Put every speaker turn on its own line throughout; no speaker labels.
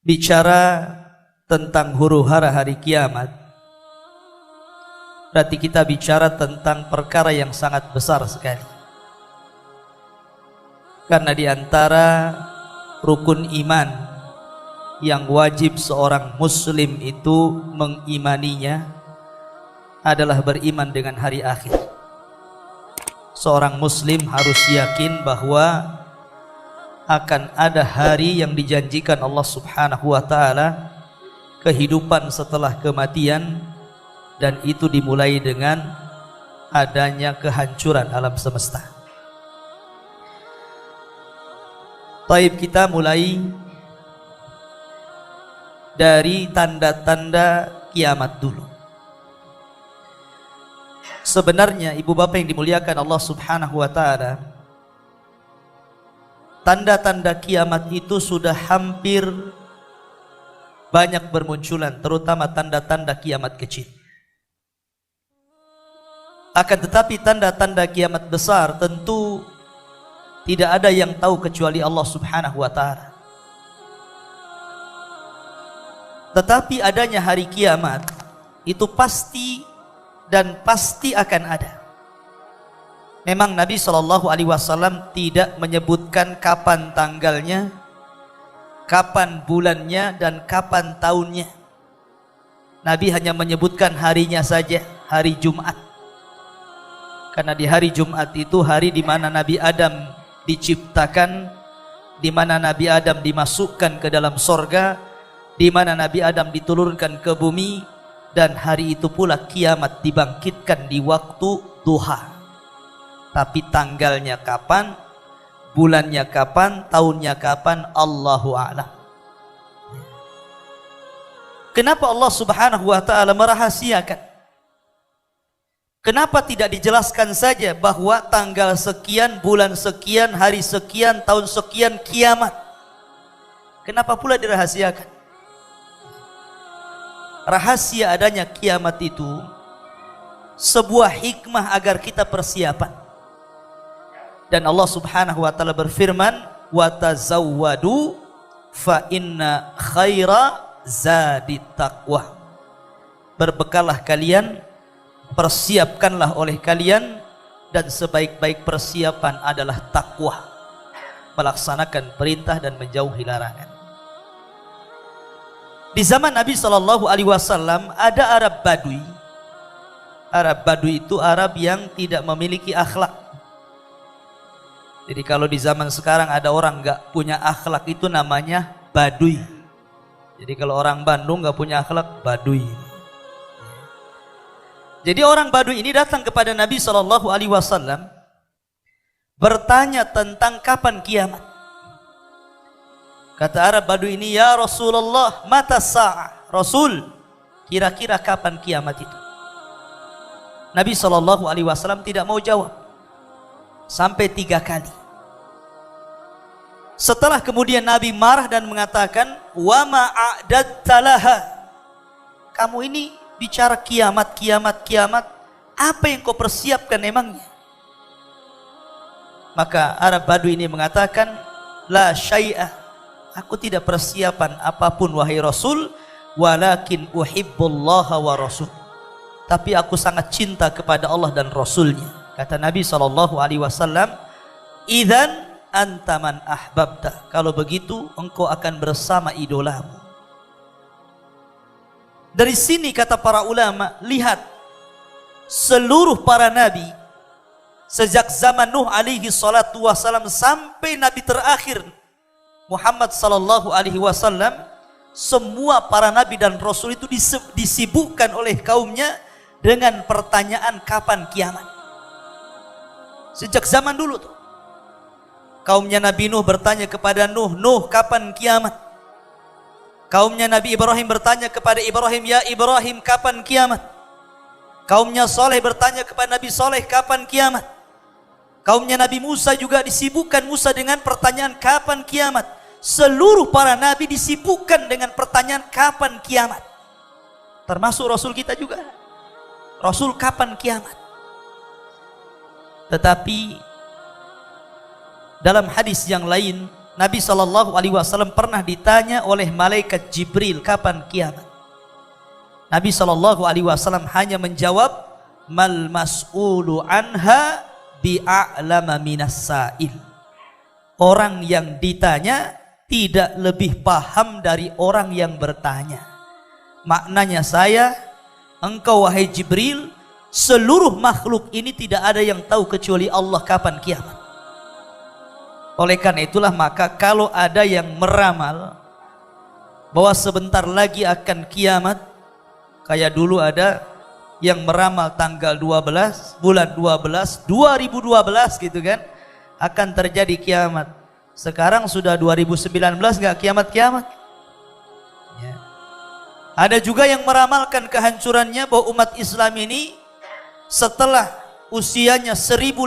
bicara tentang huru-hara hari kiamat, berarti kita bicara tentang perkara yang sangat besar sekali. Karena di antara rukun iman yang wajib seorang muslim itu mengimaninya adalah beriman dengan hari akhir. Seorang muslim harus yakin bahwa akan ada hari yang dijanjikan Allah Subhanahu wa ta'ala, kehidupan setelah kematian, dan itu dimulai dengan adanya kehancuran alam semesta. Taib, kita mulai dari tanda-tanda kiamat dulu. Sebenarnya ibu bapak yang dimuliakan Allah Subhanahu wa ta'ala, tanda-tanda kiamat itu sudah hampir banyak bermunculan, terutama tanda-tanda kiamat kecil. Akan tetapi tanda-tanda kiamat besar tentu tidak ada yang tahu kecuali Allah Subhanahu wa ta'ala. Tetapi adanya hari kiamat itu pasti dan pasti akan ada. Memang Nabi SAW tidak menyebutkan kapan tanggalnya, kapan bulannya, dan kapan tahunnya. Nabi hanya menyebutkan harinya saja, hari Jumat. Karena di hari Jumat itu hari di mana Nabi Adam diciptakan, di mana Nabi Adam dimasukkan ke dalam sorga, di mana Nabi Adam diturunkan ke bumi, dan hari itu pula kiamat dibangkitkan di waktu duha. Tapi tanggalnya kapan, bulannya kapan, tahunnya kapan, Allahu a'lam. Kenapa Allah Subhanahu wa ta'ala merahasiakan? Kenapa tidak dijelaskan saja bahwa tanggal sekian, bulan sekian, hari sekian, tahun sekian kiamat? Kenapa pula dirahasiakan? Rahasia adanya kiamat itu sebuah hikmah agar kita persiapan. Dan Allah Subhanahu wa ta'ala berfirman, wa tazawwadu fa inna khaira zadit taqwa. Berbekalah kalian, persiapkanlah oleh kalian, dan sebaik-baik persiapan adalah takwa, melaksanakan perintah dan menjauhi larangan. Di zaman Nabi SAW ada Arab Badui. Arab Badui itu Arab yang tidak memiliki akhlak. Jadi kalau di zaman sekarang ada orang nggak punya akhlak itu namanya Badui. Jadi kalau orang Bandung nggak punya akhlak, Badui. Jadi orang Badui ini datang kepada Nabi SAW bertanya tentang kapan kiamat. Kata Arab Badui ini, ya Rasulullah, mata sa'ah. Rasul, kira-kira kapan kiamat itu? Nabi SAW tidak mau jawab sampai 3 kali. Setelah kemudian Nabi marah dan mengatakan, wa ma'adatta laha. Kamu ini bicara kiamat, kiamat, kiamat, apa yang kau persiapkan emangnya? Maka Arab Badui ini mengatakan, la syai'ah, aku tidak persiapan apapun wahai Rasul, walakin uhibbullaha wa rasul. Tapi aku sangat cinta kepada Allah dan Rasulnya. Kata Nabi SAW, idzan anta man ahbabta. Kalau begitu engkau akan bersama idolamu. Dari sini kata para ulama, lihat seluruh para nabi sejak zaman Nuh alaihi salatu wasalam sampai nabi terakhir Muhammad sallallahu alaihi wasallam, semua para nabi dan rasul itu disibukkan oleh kaumnya dengan pertanyaan kapan kiamat. Sejak zaman dulu tuh. Kaumnya Nabi Nuh bertanya kepada Nuh, Nuh kapan kiamat? Kaumnya Nabi Ibrahim bertanya kepada Ibrahim, ya Ibrahim kapan kiamat? Kaumnya Saleh bertanya kepada Nabi Saleh, kapan kiamat? Kaumnya Nabi Musa juga disibukkan Musa dengan pertanyaan kapan kiamat. Seluruh para nabi disibukkan dengan pertanyaan kapan kiamat. Termasuk Rasul kita juga. Rasul kapan kiamat? Tetapi dalam hadis yang lain Nabi SAW pernah ditanya oleh malaikat Jibril, kapan kiamat? Nabi SAW hanya menjawab, mal mas'ulu anha bi'a'lama minas sa'il. Orang yang ditanya tidak lebih paham dari orang yang bertanya. Maknanya engkau wahai Jibril, seluruh makhluk ini tidak ada yang tahu kecuali Allah kapan kiamat. Oleh karena itulah maka kalau ada yang meramal bahwa sebentar lagi akan kiamat, kayak dulu ada yang meramal tanggal 12 bulan 12 2012 gitu kan, akan terjadi kiamat. Sekarang sudah 2019 nggak kiamat-kiamat ya. Ada juga yang meramalkan kehancurannya, bahwa umat Islam ini setelah usianya 1500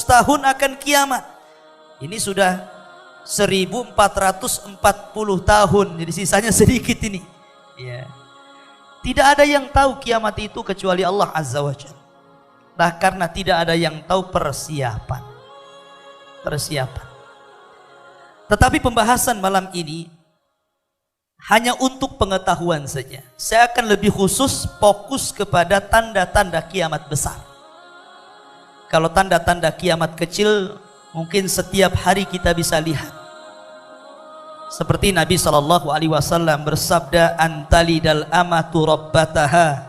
tahun akan kiamat. Ini sudah 1440 tahun, jadi sisanya sedikit ini ya. Tidak ada yang tahu kiamat itu kecuali Allah Azza wa Jalla. Nah, karena tidak ada yang tahu persiapan. Tetapi pembahasan malam ini hanya untuk pengetahuan saja. Saya akan lebih khusus fokus kepada tanda-tanda kiamat besar. Kalau tanda-tanda kiamat kecil mungkin setiap hari kita bisa lihat. Seperti Nabi SAW bersabda, antalidal amatu rabbataha,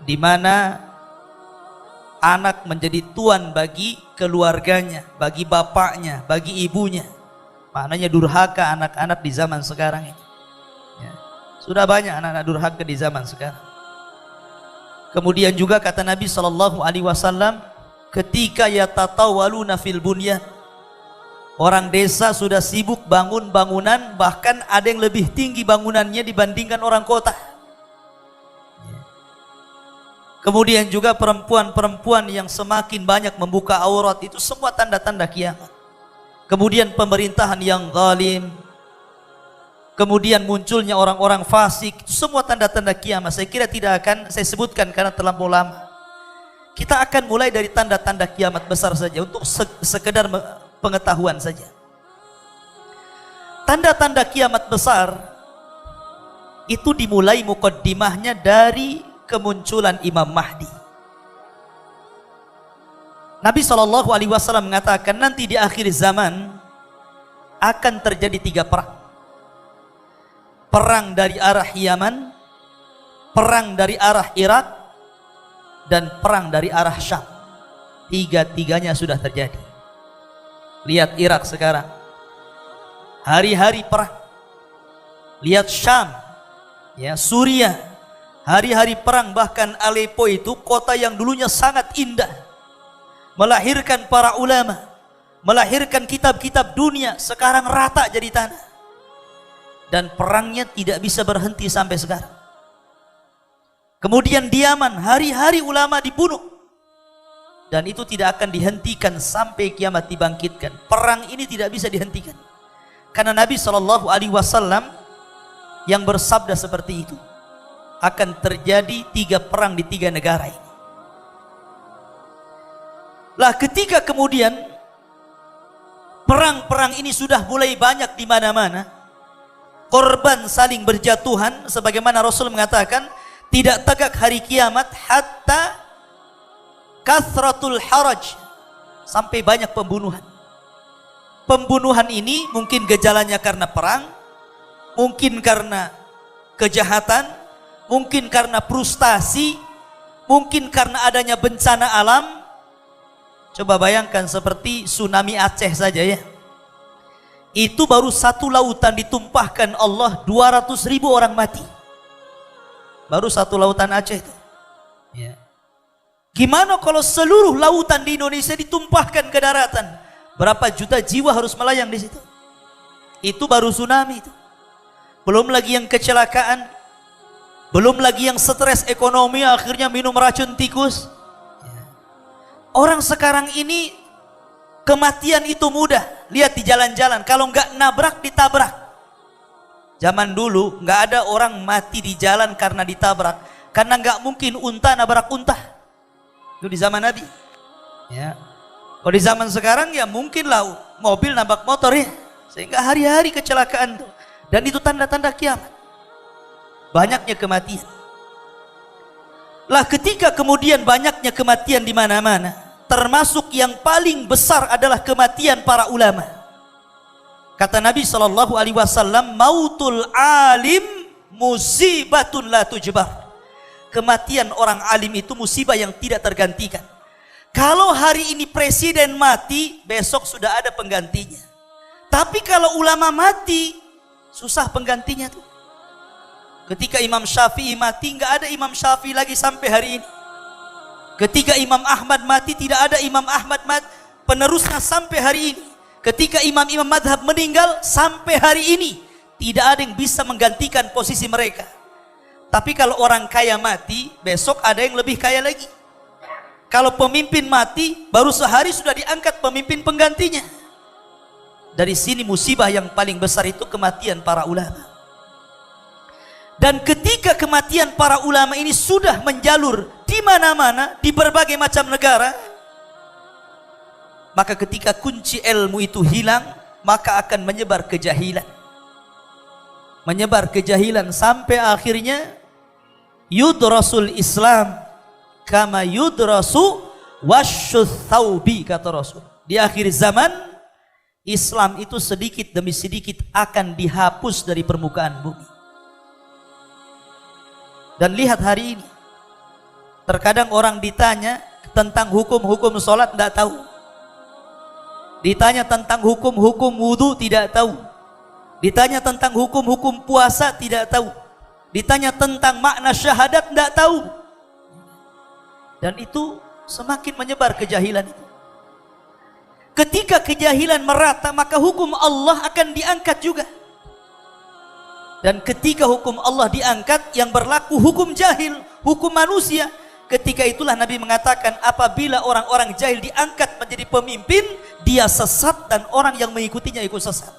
di mana anak menjadi tuan bagi keluarganya, bagi bapaknya, bagi ibunya. Maknanya durhaka anak-anak di zaman sekarang ini ya. Sudah banyak anak-anak durhaka di zaman sekarang. Kemudian juga kata Nabi SAW, ketika yatatawaluna fil bunyan, orang desa sudah sibuk bangun bangunan, bahkan ada yang lebih tinggi bangunannya dibandingkan orang kota. Kemudian juga perempuan-perempuan yang semakin banyak membuka aurat, itu semua tanda-tanda kiamat. Kemudian pemerintahan yang zalim, kemudian munculnya orang-orang fasik, itu semua tanda-tanda kiamat. Saya kira tidak akan saya sebutkan karena terlampau lama. Kita akan mulai dari tanda-tanda kiamat besar saja, untuk sekedar pengetahuan saja. Tanda-tanda kiamat besar itu dimulai mukaddimahnya dari kemunculan Imam Mahdi. Nabi SAW mengatakan nanti di akhir zaman akan terjadi 3 perang. Perang dari arah Yaman, perang dari arah Irak, dan perang dari arah Syam. 3-tiganya sudah terjadi. Lihat Irak sekarang, hari-hari perang. Lihat Syam, ya, Suriah, hari-hari perang. Bahkan Aleppo itu kota yang dulunya sangat indah, melahirkan para ulama, melahirkan kitab-kitab dunia, sekarang rata jadi tanah. Dan perangnya tidak bisa berhenti sampai sekarang. Kemudian di Yaman, hari-hari ulama dibunuh, dan itu tidak akan dihentikan sampai kiamat dibangkitkan. Perang ini tidak bisa dihentikan, karena Nabi SAW yang bersabda seperti itu, akan terjadi 3 perang di 3 negara ini. Lah ketika kemudian perang-perang ini sudah mulai banyak di mana-mana, korban saling berjatuhan, sebagaimana Rasul mengatakan, tidak tegak hari kiamat hatta kathratul haraj, sampai banyak pembunuhan. Pembunuhan ini mungkin gejalanya karena perang, mungkin karena kejahatan, mungkin karena frustasi, mungkin karena adanya bencana alam. Coba bayangkan seperti tsunami Aceh saja ya. Itu baru 1 lautan ditumpahkan Allah, 200.000 orang mati. Baru 1 lautan Aceh itu. Ya. Gimana kalau seluruh lautan di Indonesia ditumpahkan ke daratan? Berapa juta jiwa harus melayang di situ? Itu baru tsunami itu. Belum lagi yang kecelakaan, belum lagi yang stres ekonomi akhirnya minum racun tikus. Orang sekarang ini kematian itu mudah. Lihat di jalan-jalan, kalau nggak nabrak ditabrak. Zaman dulu nggak ada orang mati di jalan karena ditabrak, karena nggak mungkin unta nabrak unta. Itu di zaman Nabi. Ya. Kalau di zaman sekarang ya mungkin lah mobil nabrak motor ya. Sehingga hari-hari kecelakaan itu. Dan itu tanda-tanda kiamat. Banyaknya kematian. Lah ketika kemudian banyaknya kematian di mana-mana, termasuk yang paling besar adalah kematian para ulama. Kata Nabi SAW, mautul alim musibatun la tujbar. Kematian orang alim itu musibah yang tidak tergantikan. Kalau hari ini presiden mati, besok sudah ada penggantinya. Tapi kalau ulama mati, susah penggantinya tuh. Ketika Imam Syafi'i mati, nggak ada Imam Syafi'i lagi sampai hari ini. Ketika Imam Ahmad mati, tidak ada Imam Ahmad penerusnya sampai hari ini. Ketika imam-imam madhab meninggal, sampai hari ini tidak ada yang bisa menggantikan posisi mereka. Tapi kalau orang kaya mati, besok ada yang lebih kaya lagi. Kalau pemimpin mati, baru sehari sudah diangkat pemimpin penggantinya. Dari sini musibah yang paling besar itu kematian para ulama. Dan ketika kematian para ulama ini sudah menjalur di mana-mana, di berbagai macam negara, maka ketika kunci ilmu itu hilang, maka akan menyebar kejahilan. Menyebar kejahilan sampai akhirnya yudrasul Islam kama yudrasu wasyuth thawbi, kata Rasul. Di akhir zaman, Islam itu sedikit demi sedikit akan dihapus dari permukaan bumi. Dan lihat hari ini, terkadang orang ditanya tentang hukum-hukum sholat tidak tahu. Ditanya tentang hukum-hukum wudhu tidak tahu. Ditanya tentang hukum-hukum puasa tidak tahu. Ditanya tentang makna syahadat tidak tahu. Dan itu semakin menyebar kejahilan itu. Ketika kejahilan merata, maka hukum Allah akan diangkat juga. Dan ketika hukum Allah diangkat, yang berlaku hukum jahil, hukum manusia. Ketika itulah Nabi mengatakan, apabila orang-orang jahil diangkat menjadi pemimpin, dia sesat dan orang yang mengikutinya ikut sesat.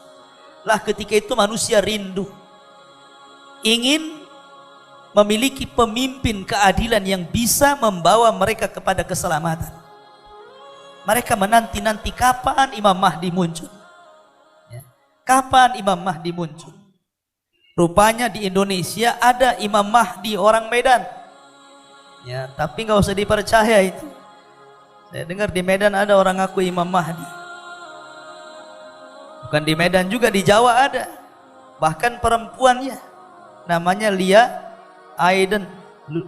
Lah ketika itu manusia rindu, ingin memiliki pemimpin keadilan yang bisa membawa mereka kepada keselamatan. Mereka menanti-nanti kapan Imam Mahdi muncul. Kapan Imam Mahdi muncul? Rupanya di Indonesia ada Imam Mahdi orang Medan. Ya, tapi nggak usah dipercaya itu. Saya dengar di Medan ada orang ngaku Imam Mahdi. Bukan di Medan juga, di Jawa ada. Bahkan perempuannya namanya Lia Aiden,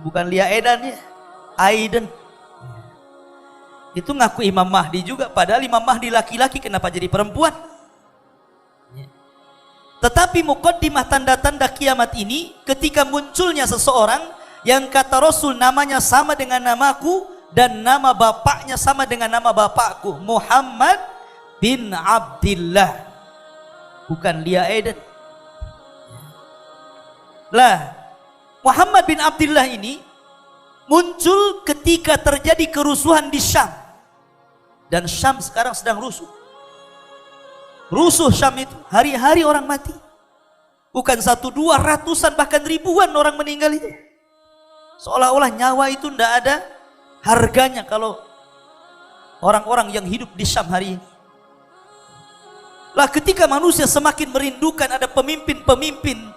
bukan Lia Edan ya, Aiden. Itu ngaku Imam Mahdi juga, padahal Imam Mahdi laki-laki, kenapa jadi perempuan? Tetapi muqaddimah tanda-tanda kiamat ini, ketika munculnya seseorang yang kata Rasul namanya sama dengan namaku dan nama bapaknya sama dengan nama bapakku, Muhammad bin Abdillah, bukan Lia Eden. Lah, Muhammad bin Abdillah ini muncul ketika terjadi kerusuhan di Syam. Dan Syam sekarang sedang rusuh. Rusuh Syam itu, hari-hari orang mati. Bukan 1, 2, ratusan bahkan ribuan orang meninggal itu. Seolah-olah nyawa itu tidak ada harganya kalau orang-orang yang hidup di Syam hari ini. Lah ketika manusia semakin merindukan ada pemimpin-pemimpin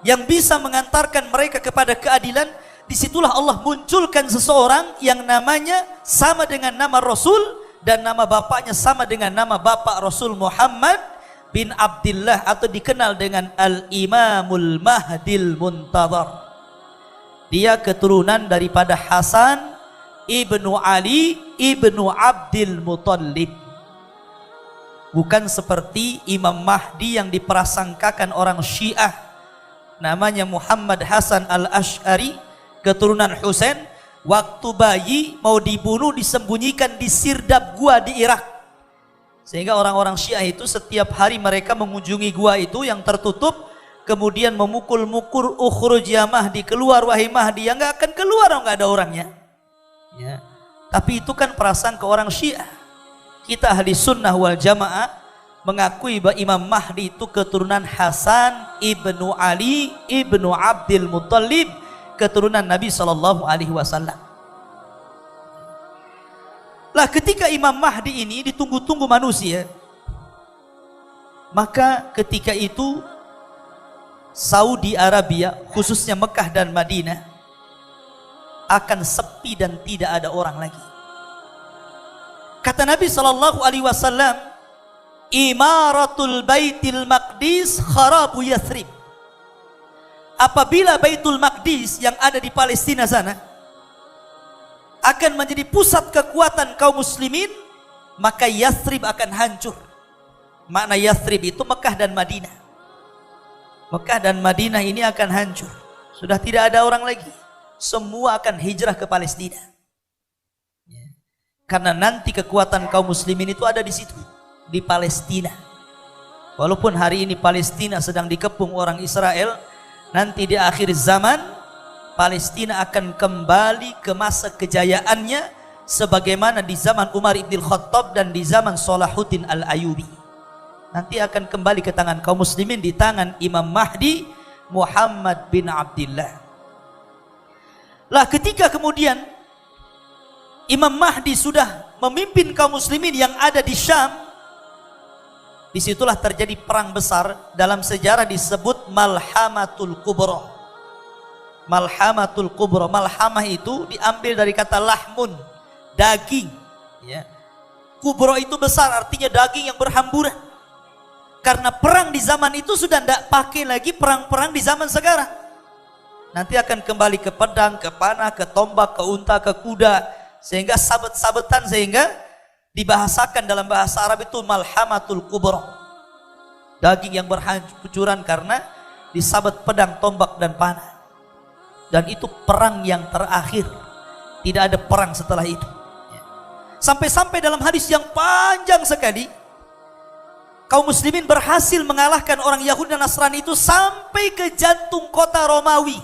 yang bisa mengantarkan mereka kepada keadilan, disitulah Allah munculkan seseorang yang namanya sama dengan nama Rasul dan nama bapaknya sama dengan nama bapak Rasul, Muhammad bin Abdillah, atau dikenal dengan Al-Imamul Mahdil Muntadhar. Dia keturunan daripada Hasan ibnu Ali ibnu Abdil Muttalib. Bukan seperti Imam Mahdi yang diprasangkakan orang Syiah, namanya Muhammad Hasan Al-Ash'ari, keturunan Husain. Waktu bayi mau dibunuh disembunyikan di sirdap gua di Irak. Sehingga orang-orang Syiah itu setiap hari mereka mengunjungi gua itu yang tertutup, kemudian memukul-mukul, ukhruj ya Mahdi, keluar wahai Mahdi. Yang nggak akan keluar, nggak ada orangnya. Ya. Tapi itu kan perasaan ke orang Syiah. Kita ahli sunnah wal jamaah mengakui bahwa Imam Mahdi itu keturunan Hasan ibnu Ali ibnu Abdil Muttalib, keturunan Nabi SAW. Lah ketika Imam Mahdi ini ditunggu-tunggu manusia, Maka ketika itu Saudi Arabia, khususnya Mekah dan Madinah, akan sepi dan tidak ada orang lagi. Kata Nabi SAW, imaratul Baitul Maqdis kharabu Yathrib. Apabila Baitul Maqdis yang ada di Palestina sana akan menjadi pusat kekuatan kaum muslimin, maka Yathrib akan hancur. Makna Yathrib itu Mekah dan Madinah. Mekah dan Madinah ini akan hancur. Sudah tidak ada orang lagi. Semua akan hijrah ke Palestina. Karena nanti kekuatan kaum muslimin itu ada di situ, di Palestina. Walaupun hari ini Palestina sedang dikepung orang Israel, nanti di akhir zaman Palestina akan kembali ke masa kejayaannya sebagaimana di zaman Umar ibn Khattab dan di zaman Salahuddin al-Ayyubi. Nanti akan kembali ke tangan kaum muslimin di tangan Imam Mahdi Muhammad bin Abdullah. Lah ketika kemudian Imam Mahdi sudah memimpin kaum muslimin yang ada di Syam, disitulah terjadi perang besar, dalam sejarah disebut Malhamatul Kubra. Malhamatul Kubra, malhamah itu diambil dari kata lahmun, daging, ya. Kubra itu besar, artinya daging yang berhamburan. Karena perang di zaman itu sudah tidak pakai lagi perang-perang di zaman sekarang. Nanti akan kembali ke pedang, ke panah, ke tombak, ke unta, ke kuda, sehingga sabet-sabetan, sehingga dibahasakan dalam bahasa Arab itu Malhamatul Kubra. Daging yang berhancuran karena disabet pedang, tombak dan panah. Dan itu perang yang terakhir. Tidak ada perang setelah itu. Sampai-sampai dalam hadis yang panjang sekali, kaum muslimin berhasil mengalahkan orang Yahudi dan Nasrani itu sampai ke jantung kota Romawi.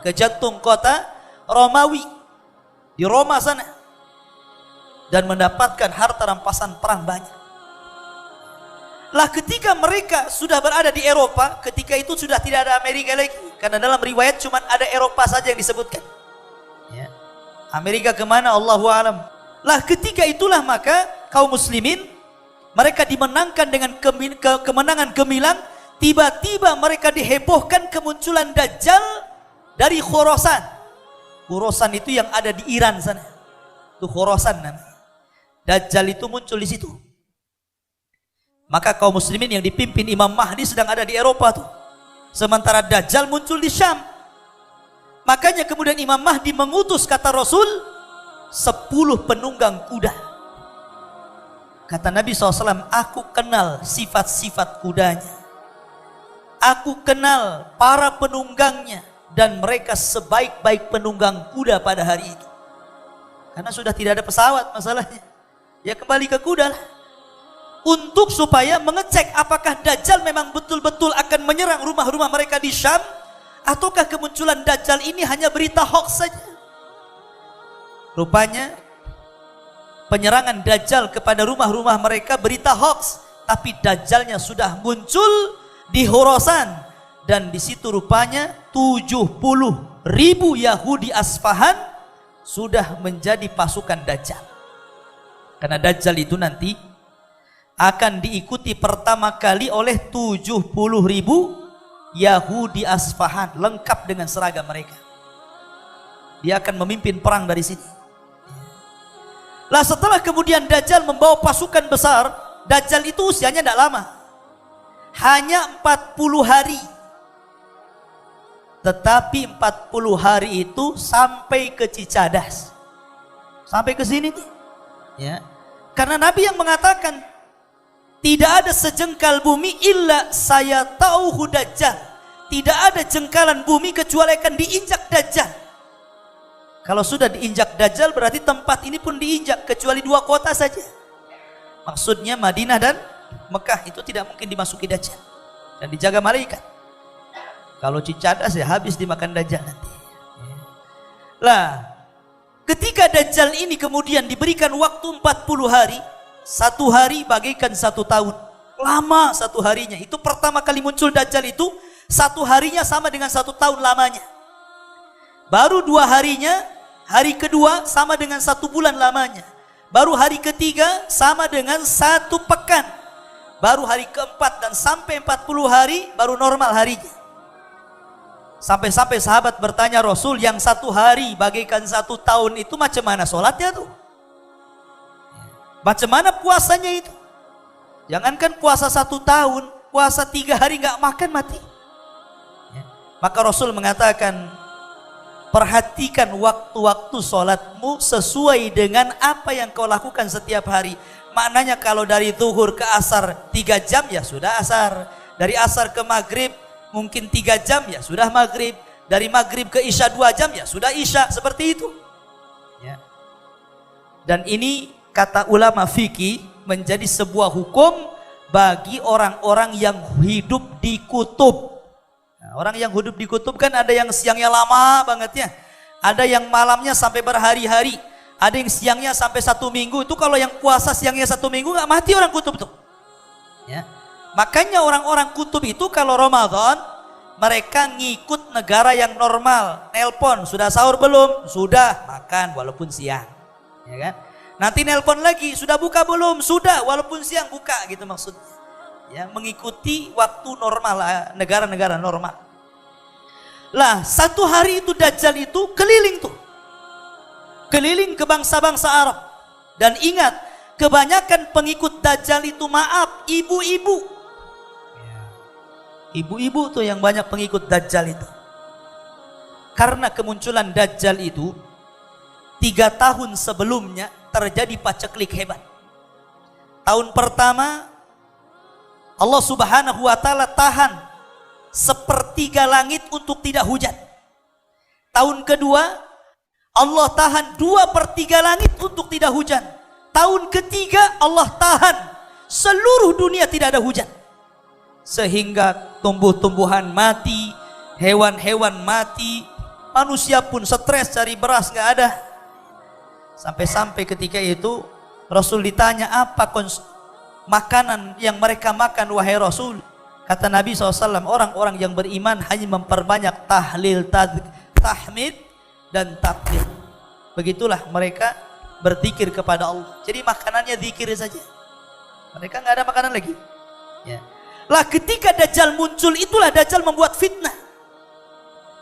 Ke jantung kota Romawi di Roma sana, dan mendapatkan harta rampasan perang banyak. Lah ketika mereka sudah berada di Eropa, ketika itu sudah tidak ada Amerika lagi, karena dalam riwayat cuma ada Eropa saja yang disebutkan, ya. Amerika kemana Allahu alam. Lah ketika itulah maka kaum muslimin mereka dimenangkan dengan kemenangan gemilang. Tiba-tiba mereka dihebohkan kemunculan Dajjal dari Khorasan. Khorasan itu yang ada di Iran sana. Itu Khorasan namanya. Dajjal itu muncul di situ. Maka kaum muslimin yang dipimpin Imam Mahdi sedang ada di Eropa tuh. Sementara Dajjal muncul di Syam. Makanya kemudian Imam Mahdi mengutus, kata Rasul, 10 penunggang kuda. Kata Nabi SAW, aku kenal sifat-sifat kudanya. Aku kenal para penunggangnya. Dan mereka sebaik-baik penunggang kuda pada hari itu. Karena sudah tidak ada pesawat masalahnya. Ya kembali ke kuda lah. Untuk supaya mengecek apakah Dajjal memang betul-betul akan menyerang rumah-rumah mereka di Syam, ataukah kemunculan Dajjal ini hanya berita hoax saja. Rupanya penyerangan Dajjal kepada rumah-rumah mereka berita hoax, tapi Dajjalnya sudah muncul di Khorasan. Dan di situ rupanya 70.000 Yahudi Asfahan sudah menjadi pasukan Dajjal. Karena Dajjal itu nanti akan diikuti pertama kali oleh 70.000 Yahudi Asfahan, lengkap dengan seragam mereka. Dia akan memimpin perang dari sini. Lah setelah kemudian Dajjal membawa pasukan besar, Dajjal itu usianya tidak lama, hanya 40 hari. Tetapi 40 hari itu sampai ke Cicadas, sampai ke sini nih, ya. Karena Nabi yang mengatakan tidak ada sejengkal bumi illa saya tahu Dajjal. Tidak ada jengkalan bumi kecuali akan diinjak Dajjal. Kalau sudah diinjak Dajjal berarti tempat ini pun diinjak, kecuali 2 kota saja. Maksudnya Madinah dan Mekah itu tidak mungkin dimasuki Dajjal dan dijaga malaikat. Kalau Cicadas ya habis dimakan Dajjal nanti. Lah, ketika Dajjal ini kemudian diberikan waktu 40 hari, 1 hari bagaikan 1 tahun. Lama 1 harinya. Itu pertama kali muncul Dajjal itu 1 harinya sama dengan 1 tahun lamanya. Baru 2 harinya, hari kedua sama dengan 1 bulan lamanya. Baru hari ketiga sama dengan 1 pekan. baru hari keempat dan sampai 40 hari baru normal harinya. Sampai-sampai sahabat bertanya Rasul, yang 1 hari bagaikan 1 tahun itu macam mana sholatnya tuh? Macam mana puasanya itu? Jangankan puasa 1 tahun, puasa 3 hari nggak makan mati. Maka Rasul mengatakan, perhatikan waktu-waktu sholatmu sesuai dengan apa yang kau lakukan setiap hari. Maknanya kalau dari zuhur ke asar 3 jam ya sudah asar. Dari asar ke maghrib mungkin 3 jam ya sudah maghrib. Dari maghrib ke isya 2 jam ya sudah isya. Seperti itu. Ya. Dan ini kata ulama fikih menjadi sebuah hukum bagi orang-orang yang hidup di kutub. Nah, orang yang hidup di kutub kan ada yang siangnya lama banget ya. Ada yang malamnya sampai berhari-hari. Ada yang siangnya sampai 1 minggu. Itu kalau yang puasa siangnya 1 minggu nggak mati orang kutub tuh. Ya. Makanya orang-orang kutub itu kalau Ramadan mereka ngikut negara yang normal. Nelpon, sudah sahur belum? Sudah, makan walaupun siang. Ya kan? Nanti nelpon lagi, sudah buka belum? Sudah, walaupun siang buka gitu maksudnya. Ya, mengikuti waktu normal negara-negara normal. Lah, 1 hari itu Dajjal itu keliling tuh. Keliling ke bangsa-bangsa Arab. Dan ingat, kebanyakan pengikut Dajjal itu maaf, ibu-ibu. Ibu-ibu tuh yang banyak pengikut Dajjal itu. Karena kemunculan Dajjal itu 3 tahun sebelumnya terjadi paceklik hebat. Tahun pertama Allah Subhanahu wa taala tahan 1/3 langit untuk tidak hujan. Tahun kedua Allah tahan 2/3 langit untuk tidak hujan. Tahun ketiga Allah tahan seluruh dunia tidak ada hujan. Sehingga tumbuh-tumbuhan mati, hewan-hewan mati, manusia pun stres cari beras nggak ada. Sampai-sampai ketika itu Rasul ditanya, apa makanan yang mereka makan wahai Rasul? Kata Nabi SAW, orang-orang yang beriman hanya memperbanyak tahlil, tahmid dan takbir. Begitulah mereka berzikir kepada Allah. Jadi makanannya zikir saja. Mereka nggak ada makanan lagi. Ya. Lah ketika Dajjal muncul, itulah Dajjal membuat fitnah.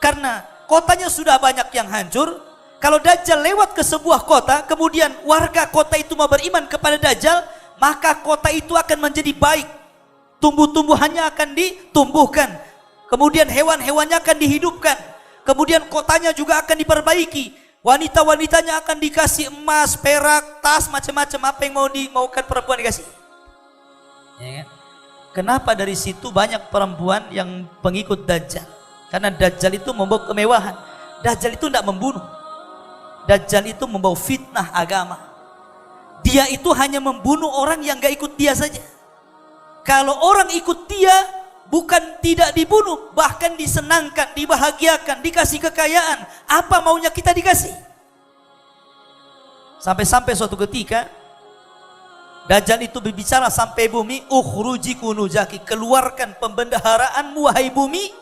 Karena kotanya sudah banyak yang hancur. Kalau Dajjal lewat ke sebuah kota, kemudian warga kota itu mau beriman kepada Dajjal, maka kota itu akan menjadi baik. Tumbuh-tumbuhannya akan ditumbuhkan. Kemudian hewan-hewannya akan dihidupkan. Kemudian kotanya juga akan diperbaiki. Wanita-wanitanya akan dikasih emas, perak, tas, macam-macam. Apa yang mau dimaukan perempuan dikasih. Ya kan? Kenapa dari situ banyak perempuan yang pengikut Dajjal? Karena Dajjal itu membawa kemewahan. Dajjal itu tidak membunuh. Dajjal itu membawa fitnah agama. Dia itu hanya membunuh orang yang gak ikut dia saja. Kalau orang ikut dia, bukan tidak dibunuh, bahkan disenangkan, dibahagiakan, dikasih kekayaan. Apa maunya kita dikasih? Sampai-sampai suatu ketika Dajjal itu berbicara sampai bumi, ukhruji kunuzaki, keluarkan pembendaharaanmu wahai bumi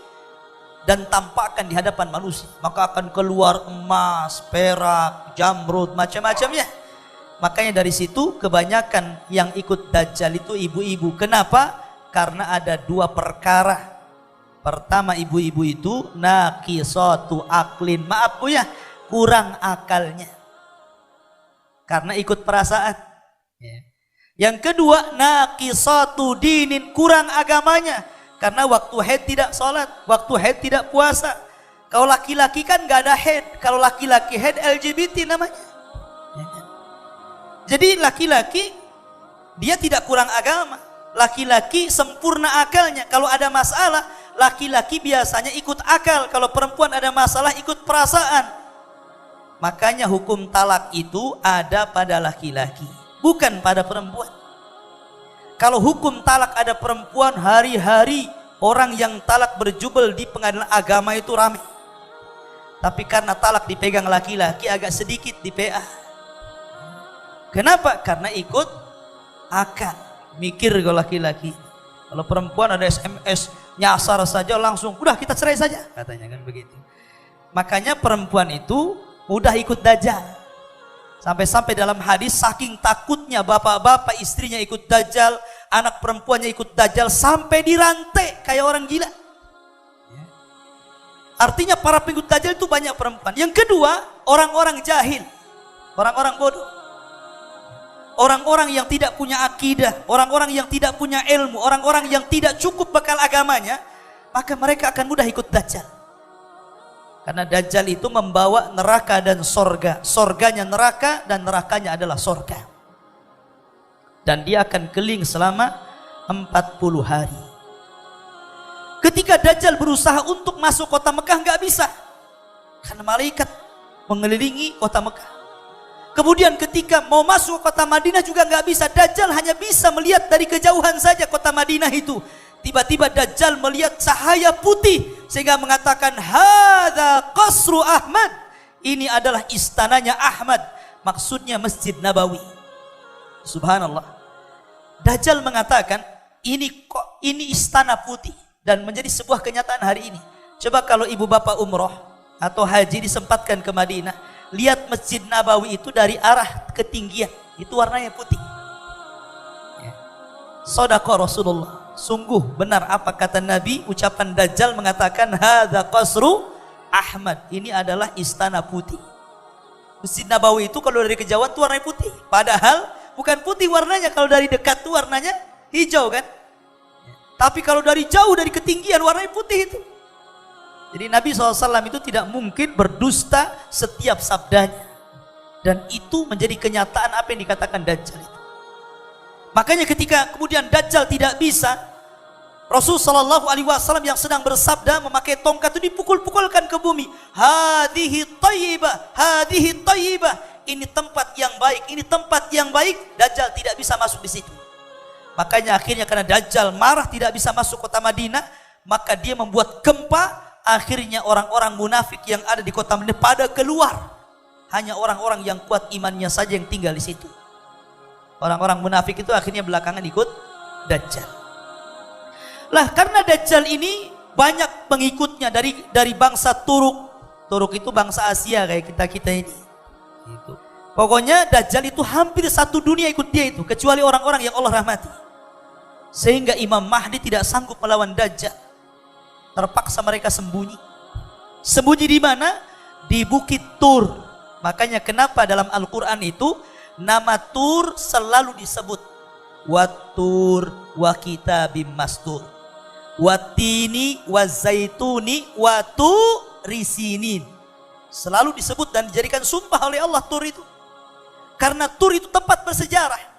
dan tampakkan di hadapan manusia. Maka akan keluar emas, perak, jamrud, macam-macamnya. Makanya dari situ kebanyakan yang ikut Dajjal itu ibu-ibu. Kenapa? Karena ada 2 perkara. Pertama, ibu-ibu itu naqisatu aklin, maaf Bu ya, kurang akalnya. Karena ikut perasaan. Ya. Yang kedua, naqisatu dinin, kurang agamanya. Karena waktu haid tidak sholat, waktu haid tidak puasa. Kalau laki-laki kan gak ada haid. Kalau laki-laki haid LGBT namanya. Ya kan? Jadi laki-laki dia tidak kurang agama. Laki-laki sempurna akalnya. Kalau ada masalah, laki-laki biasanya ikut akal. Kalau perempuan ada masalah, ikut perasaan. Makanya hukum talak itu ada pada laki-laki, bukan pada perempuan. Kalau hukum talak ada perempuan, hari-hari orang yang talak berjubel di pengadilan agama itu ramai. Tapi karena talak dipegang laki-laki, agak sedikit di PA. Kenapa? Karena ikut akal. Mikir kalau laki-laki. Kalau perempuan ada SMS, nyasar saja langsung, udah kita cerai saja, katanya kan begitu. Makanya perempuan itu udah ikut Dajjal. Sampai-sampai dalam hadis, saking takutnya bapak-bapak istrinya ikut Dajjal, anak perempuannya ikut Dajjal sampai dirantai kayak orang gila. Artinya para pengikut Dajjal itu banyak perempuan. Yang kedua, orang-orang jahil, orang-orang bodoh, orang-orang yang tidak punya akidah, orang-orang yang tidak punya ilmu, orang-orang yang tidak cukup bekal agamanya, maka mereka akan mudah ikut Dajjal. Karena Dajjal itu membawa neraka dan sorga. Sorganya neraka dan nerakanya adalah sorga. Dan dia akan keliling selama 40 hari. Ketika Dajjal berusaha untuk masuk kota Mekah, nggak bisa. Karena malaikat mengelilingi kota Mekah. Kemudian ketika mau masuk kota Madinah juga nggak bisa. Dajjal hanya bisa melihat dari kejauhan saja kota Madinah itu. Tiba-tiba Dajjal melihat cahaya putih sehingga mengatakan, hadza qasru Ahmad. Ini adalah istananya Ahmad. Maksudnya Masjid Nabawi. Subhanallah. Dajjal mengatakan, ini istana putih. Dan menjadi sebuah kenyataan hari ini. Coba kalau ibu bapak umroh atau haji disempatkan ke Madinah, lihat Masjid Nabawi itu dari arah ketinggian, itu warnanya putih. Shadaqah Rasulullah. Sungguh benar apa kata Nabi, ucapan Dajjal mengatakan hadza qasru Ahmad. Ini adalah istana putih. Masjid Nabawi itu kalau dari kejauhan itu warnanya putih. Padahal bukan putih warnanya, kalau dari dekat itu warnanya hijau kan. Tapi kalau dari jauh, dari ketinggian, warnanya putih itu. Jadi Nabi SAW itu tidak mungkin berdusta setiap sabdanya. Dan itu menjadi kenyataan apa yang dikatakan Dajjal itu. Makanya ketika kemudian Dajjal tidak bisa, Rasulullah SAW yang sedang bersabda memakai tongkat itu dipukul-pukulkan ke bumi. Hadihi tayyibah, hadihi tayyibah. Ini tempat yang baik, ini tempat yang baik. Dajjal tidak bisa masuk di situ. Makanya akhirnya karena Dajjal marah tidak bisa masuk kota Madinah, maka dia membuat gempa. Akhirnya orang-orang munafik yang ada di kota Madinah pada keluar. Hanya orang-orang yang kuat imannya saja yang tinggal di situ. Orang-orang munafik itu akhirnya belakangan ikut Dajjal. Lah karena Dajjal ini banyak pengikutnya dari bangsa Turuk. Turuk itu bangsa Asia kayak kita ini. Gitu. Pokoknya Dajjal itu hampir satu dunia ikut dia itu, kecuali orang-orang yang Allah rahmati. Sehingga Imam Mahdi tidak sanggup melawan Dajjal. Terpaksa mereka sembunyi. Sembunyi di mana? Di Bukit Tur. Makanya kenapa dalam Al-Quran itu nama Tur selalu disebut. Wat-tur wa kitabim mastur. Wat-tini wa zaituni wa turisinin. Selalu disebut dan dijadikan sumpah oleh Allah Tur itu. Karena Tur itu tempat bersejarah.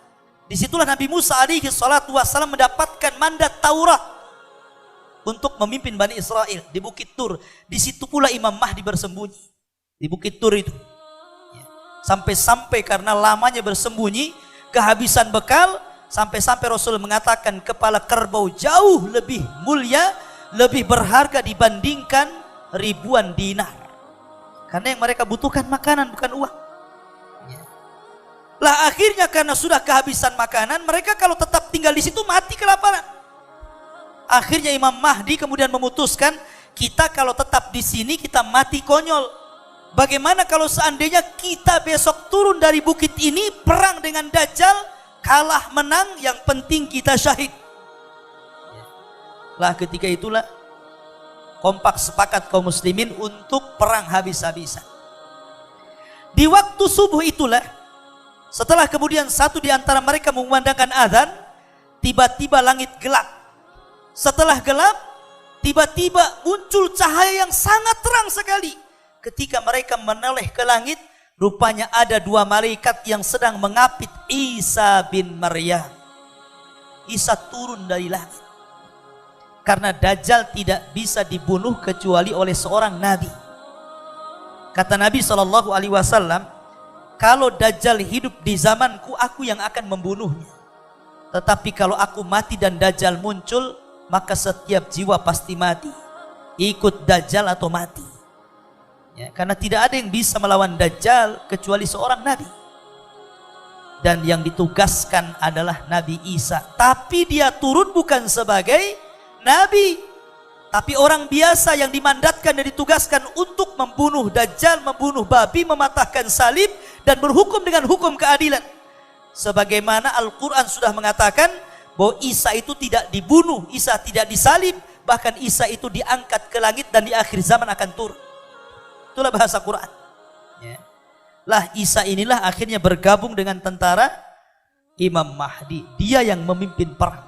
Disitulah Nabi Musa alaihi salatu wassalam mendapatkan mandat Taurat untuk memimpin Bani Israel di Bukit Tur. Di situ pula Imam Mahdi bersembunyi di Bukit Tur itu. Sampai-sampai karena lamanya bersembunyi, kehabisan bekal, sampai-sampai Rasul mengatakan kepala kerbau jauh lebih mulia, lebih berharga dibandingkan ribuan dinar. Karena yang mereka butuhkan makanan bukan uang. Lah akhirnya karena sudah kehabisan makanan, mereka kalau tetap tinggal di situ mati kelaparan. Akhirnya Imam Mahdi kemudian memutuskan, kita kalau tetap di sini kita mati konyol. Bagaimana kalau seandainya kita besok turun dari bukit ini, perang dengan Dajjal, kalah menang, yang penting kita syahid. Lah ketika itulah kompak sepakat kaum muslimin untuk perang habis-habisan. Di waktu subuh itulah, setelah kemudian satu di antara mereka mengumandangkan azan, tiba-tiba langit gelap. Setelah gelap, tiba-tiba muncul cahaya yang sangat terang sekali. Ketika mereka menoleh ke langit, rupanya ada dua malaikat yang sedang mengapit Isa bin Maryam. Isa turun dari langit. Karena Dajjal tidak bisa dibunuh kecuali oleh seorang nabi. Kata Nabi SAW, kalau Dajjal hidup di zamanku, aku yang akan membunuhnya. Tetapi kalau aku mati dan Dajjal muncul, maka setiap jiwa pasti mati. Ikut Dajjal atau mati. Ya, karena tidak ada yang bisa melawan Dajjal kecuali seorang nabi. Dan yang ditugaskan adalah Nabi Isa. Tapi dia turun bukan sebagai nabi, tapi orang biasa yang dimandatkan dan ditugaskan untuk membunuh Dajjal, membunuh babi, mematahkan salib, dan berhukum dengan hukum keadilan. Sebagaimana Al-Quran sudah mengatakan, bahwa Isa itu tidak dibunuh, Isa tidak disalib, bahkan Isa itu diangkat ke langit dan di akhir zaman akan turun. Itulah bahasa Quran. Ya. Lah Isa inilah akhirnya bergabung dengan tentara Imam Mahdi. Dia yang memimpin perang.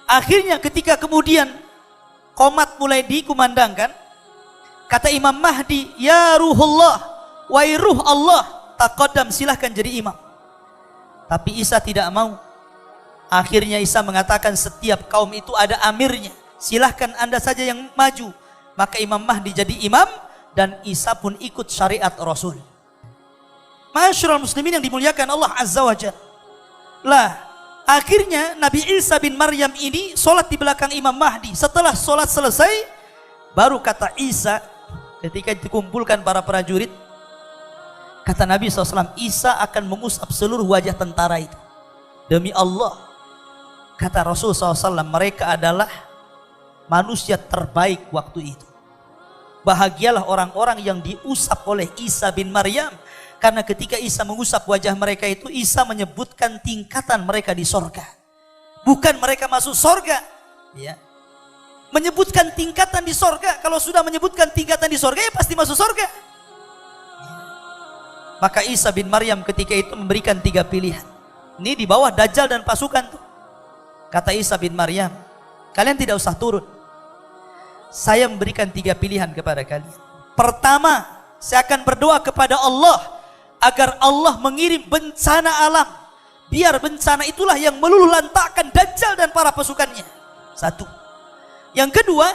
Akhirnya ketika kemudian qomat mulai dikumandangkan, kata Imam Mahdi, ya ruhullah, wahai ruh Allah, taqaddam, silahkan jadi imam. Tapi Isa tidak mau. Akhirnya Isa mengatakan setiap kaum itu ada amirnya, silahkan anda saja yang maju. Maka Imam Mahdi jadi imam dan Isa pun ikut syariat Rasul. Ma'asyiral muslimin yang dimuliakan Allah Azza wa Jalla. Lah, akhirnya Nabi Isa bin Maryam ini sholat di belakang Imam Mahdi. Setelah sholat selesai, baru kata Isa ketika dikumpulkan para prajurit, kata Nabi SAW, Isa akan mengusap seluruh wajah tentara itu. Demi Allah, kata Rasul SAW, mereka adalah manusia terbaik waktu itu. Bahagialah orang-orang yang diusap oleh Isa bin Maryam. Karena ketika Isa mengusap wajah mereka itu, Isa menyebutkan tingkatan mereka di sorga. Bukan mereka masuk sorga. Ya. Menyebutkan tingkatan di sorga. Kalau sudah menyebutkan tingkatan di sorga, ya pasti masuk sorga. Maka Isa bin Maryam ketika itu memberikan 3 pilihan. Ini di bawah Dajjal dan pasukan tuh. Kata Isa bin Maryam, kalian tidak usah turun. Saya memberikan 3 pilihan kepada kalian. Pertama, saya akan berdoa kepada Allah agar Allah mengirim bencana alam. Biar bencana itulah yang meluluhlantakkan Dajjal dan para pasukannya. 1. Yang kedua,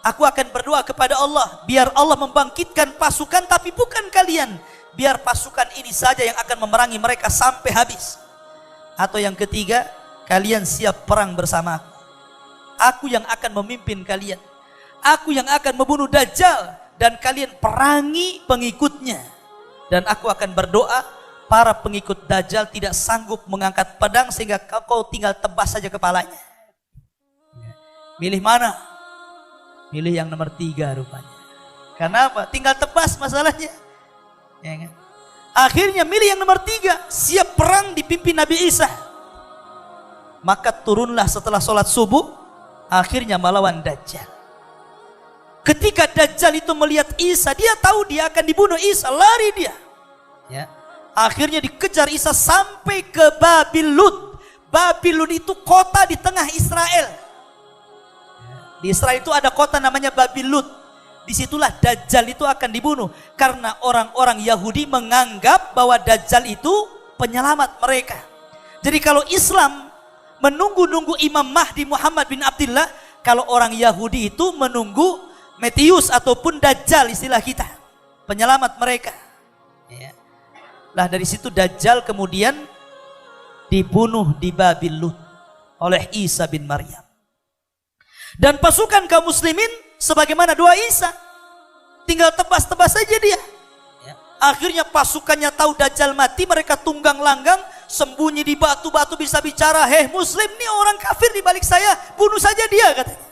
aku akan berdoa kepada Allah biar Allah membangkitkan pasukan, tapi bukan kalian. Biar pasukan ini saja yang akan memerangi mereka sampai habis. Atau yang ketiga, kalian siap perang bersama aku. Aku yang akan memimpin kalian. Aku yang akan membunuh Dajjal dan kalian perangi pengikutnya. Dan aku akan berdoa para pengikut Dajjal tidak sanggup mengangkat pedang sehingga kau tinggal tebas saja kepalanya. Milih mana? Milih yang nomor 3 rupanya. Karena apa? Tinggal tebas masalahnya. Ya kan? Akhirnya milih yang nomor 3, siap perang dipimpin Nabi Isa. Maka turunlah setelah sholat subuh, akhirnya melawan Dajjal. Ketika Dajjal itu melihat Isa, dia tahu dia akan dibunuh Isa, lari dia. Ya. Akhirnya dikejar Isa sampai ke Babil Lut. Babil Lut itu kota di tengah Israel. Di Israel itu ada kota namanya Babil Lut. Disitulah Dajjal itu akan dibunuh. Karena orang-orang Yahudi menganggap bahwa Dajjal itu penyelamat mereka. Jadi kalau Islam menunggu-nunggu Imam Mahdi Muhammad bin Abdullah, kalau orang Yahudi itu menunggu Metius ataupun Dajjal istilah kita, penyelamat mereka. Ya. Lah dari situ Dajjal kemudian dibunuh di Babil Lut oleh Isa bin Maryam. Dan pasukan kaum muslimin sebagaimana doa Isa, tinggal tebas-tebas saja dia. Ya. Akhirnya pasukannya tahu Dajjal mati, mereka tunggang langgang, sembunyi di batu-batu bisa bicara. Hei muslim, ini orang kafir di balik saya, bunuh saja dia katanya.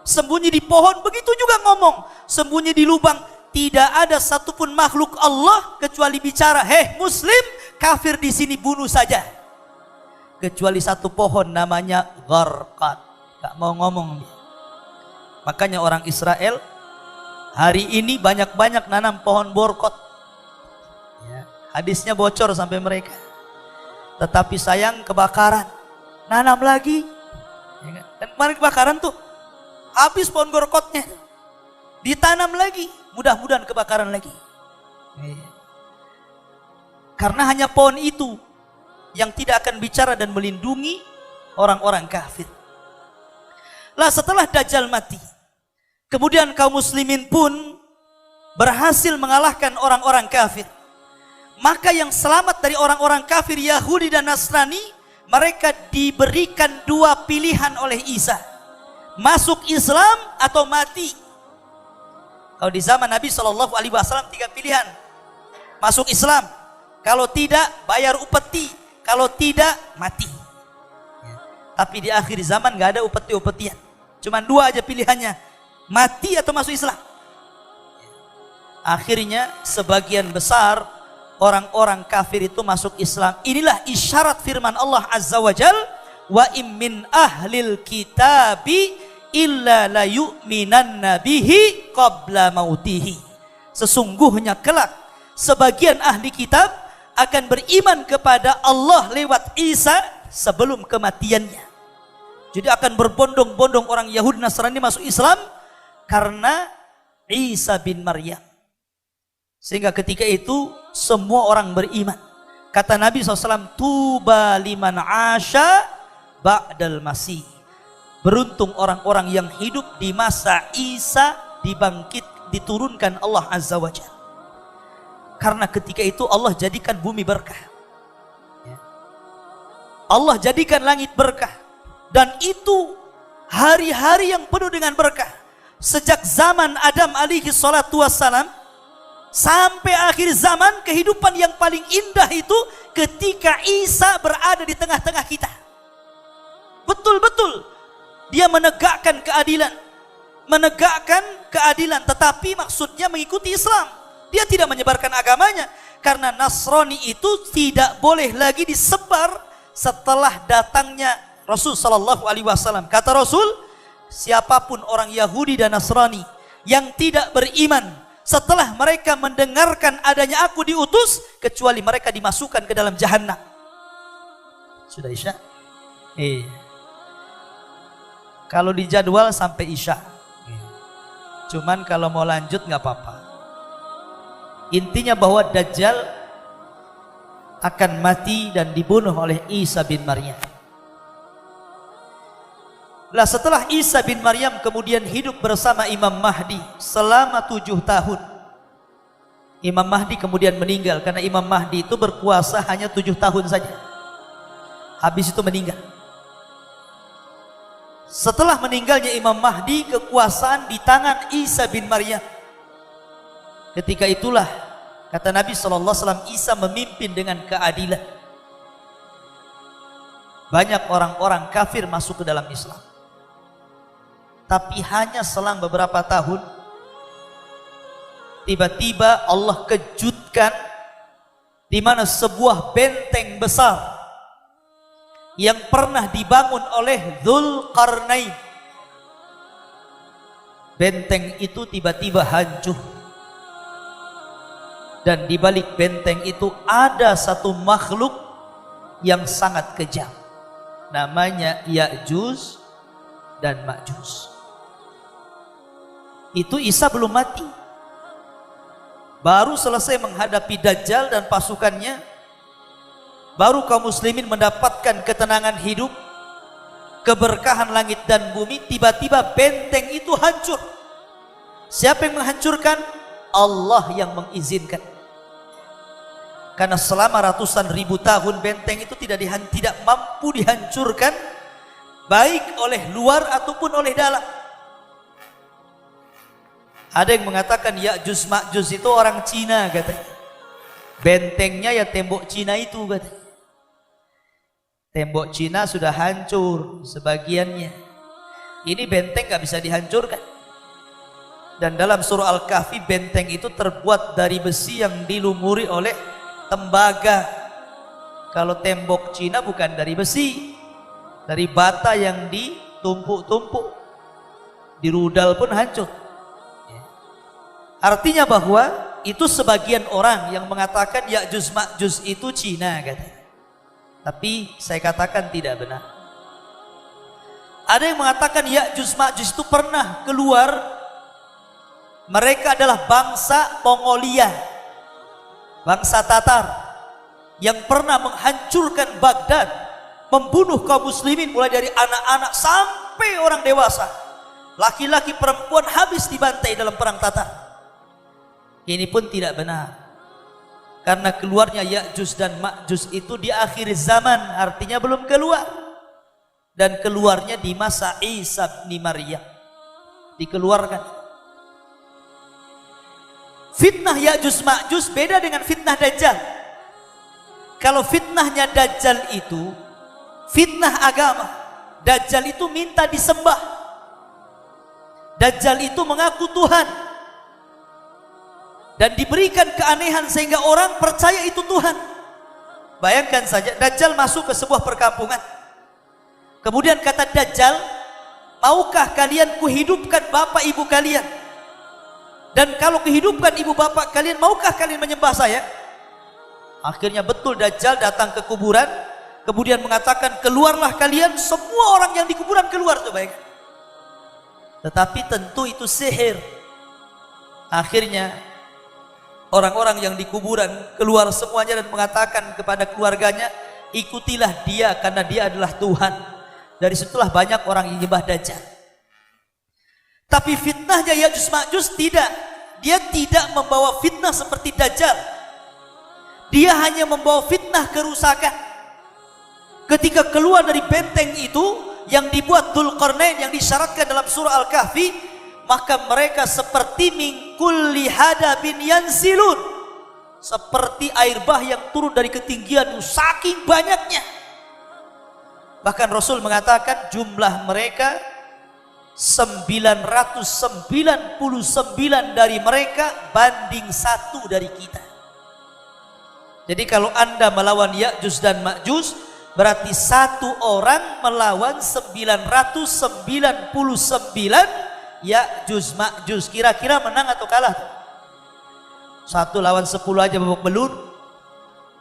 Sembunyi di pohon, begitu juga ngomong. Sembunyi di lubang, tidak ada satupun makhluk Allah kecuali bicara. Hei muslim, kafir di sini bunuh saja. Kecuali satu pohon namanya Gharqad. Tak mau ngomong dia. Makanya orang Israel hari ini banyak-banyak nanam pohon borkot. Ya, hadisnya bocor sampai mereka. Tetapi sayang kebakaran, nanam lagi. Ya, dan kemarin kebakaran tuh, habis pohon borkotnya, ditanam lagi, mudah-mudahan kebakaran lagi. Ya. Karena hanya pohon itu yang tidak akan bicara dan melindungi orang-orang kafir. Lah setelah Dajjal mati, kemudian kaum muslimin pun berhasil mengalahkan orang-orang kafir. Maka yang selamat dari orang-orang kafir Yahudi dan Nasrani, mereka diberikan 2 pilihan oleh Isa. Masuk Islam atau mati. Kalau di zaman Nabi SAW 3 pilihan. Masuk Islam, kalau tidak bayar upeti, kalau tidak mati. Tapi di akhir zaman gak ada upeti-upetian. Cuma 2 aja pilihannya, mati atau masuk Islam. Akhirnya sebagian besar orang-orang kafir itu masuk Islam. Inilah isyarat firman Allah Azza wa Jal, wa im min ahlil kitabi illa la yu'minanna bihi qabla mautihi. Sesungguhnya kelak sebagian ahli kitab akan beriman kepada Allah lewat Isa sebelum kematiannya. Jadi akan berbondong-bondong orang Yahudi Nasrani masuk Islam karena Isa bin Maryam. Sehingga ketika itu semua orang beriman. Kata Nabi SAW, tuba liman asya ba'dal masih. Beruntung orang-orang yang hidup di masa Isa diturunkan Allah Azza wa Jalla. Karena ketika itu Allah jadikan bumi berkah. Allah jadikan langit berkah. Dan itu hari-hari yang penuh dengan berkah. Sejak zaman Adam alaihi salatu wassalam sampai akhir zaman, kehidupan yang paling indah itu ketika Isa berada di tengah-tengah kita. Betul-betul dia menegakkan keadilan, tetapi maksudnya mengikuti Islam. Dia tidak menyebarkan agamanya, karena Nasrani itu tidak boleh lagi disebar setelah datangnya Rasul sallallahu alaihi wasallam. Kata Rasul, siapapun orang Yahudi dan Nasrani yang tidak beriman setelah mereka mendengarkan adanya aku diutus, kecuali mereka dimasukkan ke dalam jahanam. Sudah Isya? Kalau dijadwal sampai Isya. Cuman kalau mau lanjut nggak apa-apa. Intinya bahwa Dajjal akan mati dan dibunuh oleh Isa bin Maryam. Lah setelah Isa bin Maryam kemudian hidup bersama Imam Mahdi selama 7 tahun. Imam Mahdi kemudian meninggal karena Imam Mahdi itu berkuasa hanya 7 tahun saja. Habis itu meninggal. Setelah meninggalnya Imam Mahdi, kekuasaan di tangan Isa bin Maryam. Ketika itulah kata Nabi SAW, Isa memimpin dengan keadilan. Banyak orang-orang kafir masuk ke dalam Islam. Tapi hanya selang beberapa tahun, tiba-tiba Allah kejutkan di mana sebuah benteng besar yang pernah dibangun oleh Dzulqarnain, benteng itu tiba-tiba hancur. Dan di balik benteng itu ada satu makhluk yang sangat kejam, namanya Ya'juj dan Ma'juj. Itu Isa belum mati, baru selesai menghadapi Dajjal dan pasukannya, baru kaum muslimin mendapatkan ketenangan hidup, keberkahan langit dan bumi. Tiba-tiba benteng itu hancur. Siapa yang menghancurkan? Allah yang mengizinkan. Karena selama ratusan ribu tahun benteng itu tidak mampu dihancurkan, baik oleh luar ataupun oleh dalam. Ada yang mengatakan Ya'juj Ma'juj itu orang Cina katanya. Bentengnya ya tembok Cina itu katanya. Tembok Cina sudah hancur sebagiannya. Ini benteng gak bisa dihancurkan. Dan dalam surah Al-Kahfi, benteng itu terbuat dari besi yang dilumuri oleh tembaga. Kalau tembok Cina bukan dari besi, dari bata yang ditumpuk-tumpuk, dirudal pun hancur. Artinya bahwa itu sebagian orang yang mengatakan Ya'juj Ma'juj itu Cina katanya. Tapi saya katakan tidak benar. Ada yang mengatakan Ya'juj Ma'juj itu pernah keluar. Mereka adalah bangsa Mongolia, bangsa Tatar, yang pernah menghancurkan Baghdad, membunuh kaum muslimin mulai dari anak-anak sampai orang dewasa. Laki-laki perempuan habis dibantai dalam perang Tatar. Ini pun tidak benar. Karena keluarnya Ya'juj dan Ma'juj itu di akhir zaman, artinya belum keluar. Dan keluarnya di masa Isa bin Maryam. Dikeluarkan. Fitnah Ya'juj Ma'juj beda dengan fitnah Dajjal. Kalau fitnahnya Dajjal itu fitnah agama. Dajjal itu minta disembah. Dajjal itu mengaku Tuhan. Dan diberikan keanehan sehingga orang percaya itu Tuhan. Bayangkan saja Dajjal masuk ke sebuah perkampungan. Kemudian kata Dajjal, maukah kalian kuhidupkan bapak ibu kalian? Dan kalau kehidupkan ibu bapak kalian, maukah kalian menyembah saya? Akhirnya betul Dajjal datang ke kuburan, kemudian mengatakan, keluarlah kalian, semua orang yang di kuburan keluar. Coba. Tetapi tentu itu sihir. Akhirnya orang-orang yang di kuburan keluar semuanya dan mengatakan kepada keluarganya, ikutilah dia karena dia adalah Tuhan. Dari situlah banyak orang yang menyembah Dajjal. Tapi fitnahnya Ya'juj Ma'juj tidak. Dia tidak membawa fitnah seperti Dajjal. Dia hanya membawa fitnah kerusakan. Ketika keluar dari benteng itu yang dibuat Dzulqarnain yang disyaratkan dalam surah Al-Kahfi, maka mereka seperti min kulli hadabin yansilun, seperti air bah yang turun dari ketinggian, saking banyaknya. Bahkan Rasul mengatakan jumlah mereka 999 dari mereka banding 1 dari kita. Jadi kalau Anda melawan Ya'juj dan Ma'juj, berarti 1 orang melawan 999 Ya'juj Ma'juj. Kira-kira menang atau kalah? 1 lawan 10 aja babak belur.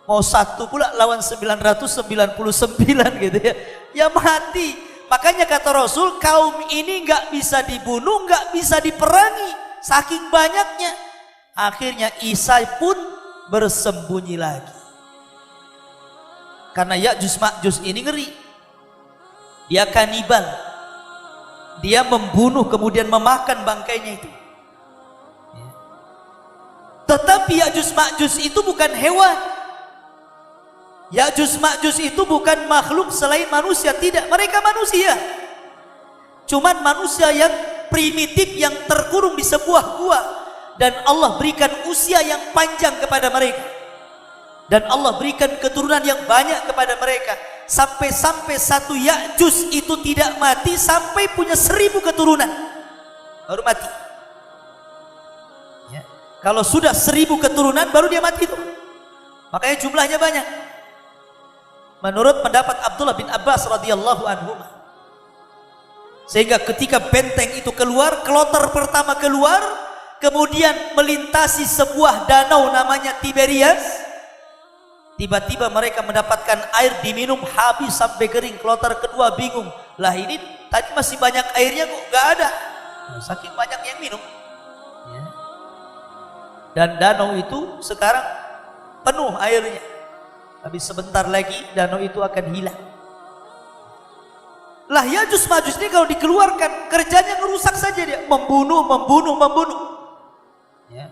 Mau 1 pula lawan 999 gitu ya. Ya mati. Makanya kata Rasul, kaum ini nggak bisa dibunuh, nggak bisa diperangi, saking banyaknya. Akhirnya Isa pun bersembunyi lagi. Karena Ya'juj Ma'juj ini ngeri. Dia kanibal. Dia membunuh kemudian memakan bangkainya itu. Tetapi Ya'juj Ma'juj itu bukan hewan. Ya'juj Ma'juj itu bukan makhluk selain manusia, tidak, mereka manusia. Cuman manusia yang primitif yang terkurung di sebuah gua, dan Allah berikan usia yang panjang kepada mereka. Dan Allah berikan keturunan yang banyak kepada mereka. Sampai-sampai satu Ya'juj itu tidak mati sampai punya 1000 keturunan baru mati. Ya. Kalau sudah 1000 keturunan baru dia mati itu. Makanya jumlahnya banyak. Menurut pendapat Abdullah bin Abbas radhiyallahu anhu, sehingga ketika benteng itu keluar, kloter pertama keluar, kemudian melintasi sebuah danau namanya Tiberias. Tiba-tiba mereka mendapatkan air diminum habis sampai kering. Kloter kedua bingung, lah ini tadi masih banyak airnya kok gak ada, saking banyak yang minum. Dan danau itu sekarang penuh airnya. Tapi sebentar lagi danau itu akan hilang. Lah Ya'juj Ma'juj ini kalau dikeluarkan, kerjanya ngerusak saja dia, membunuh. Ya.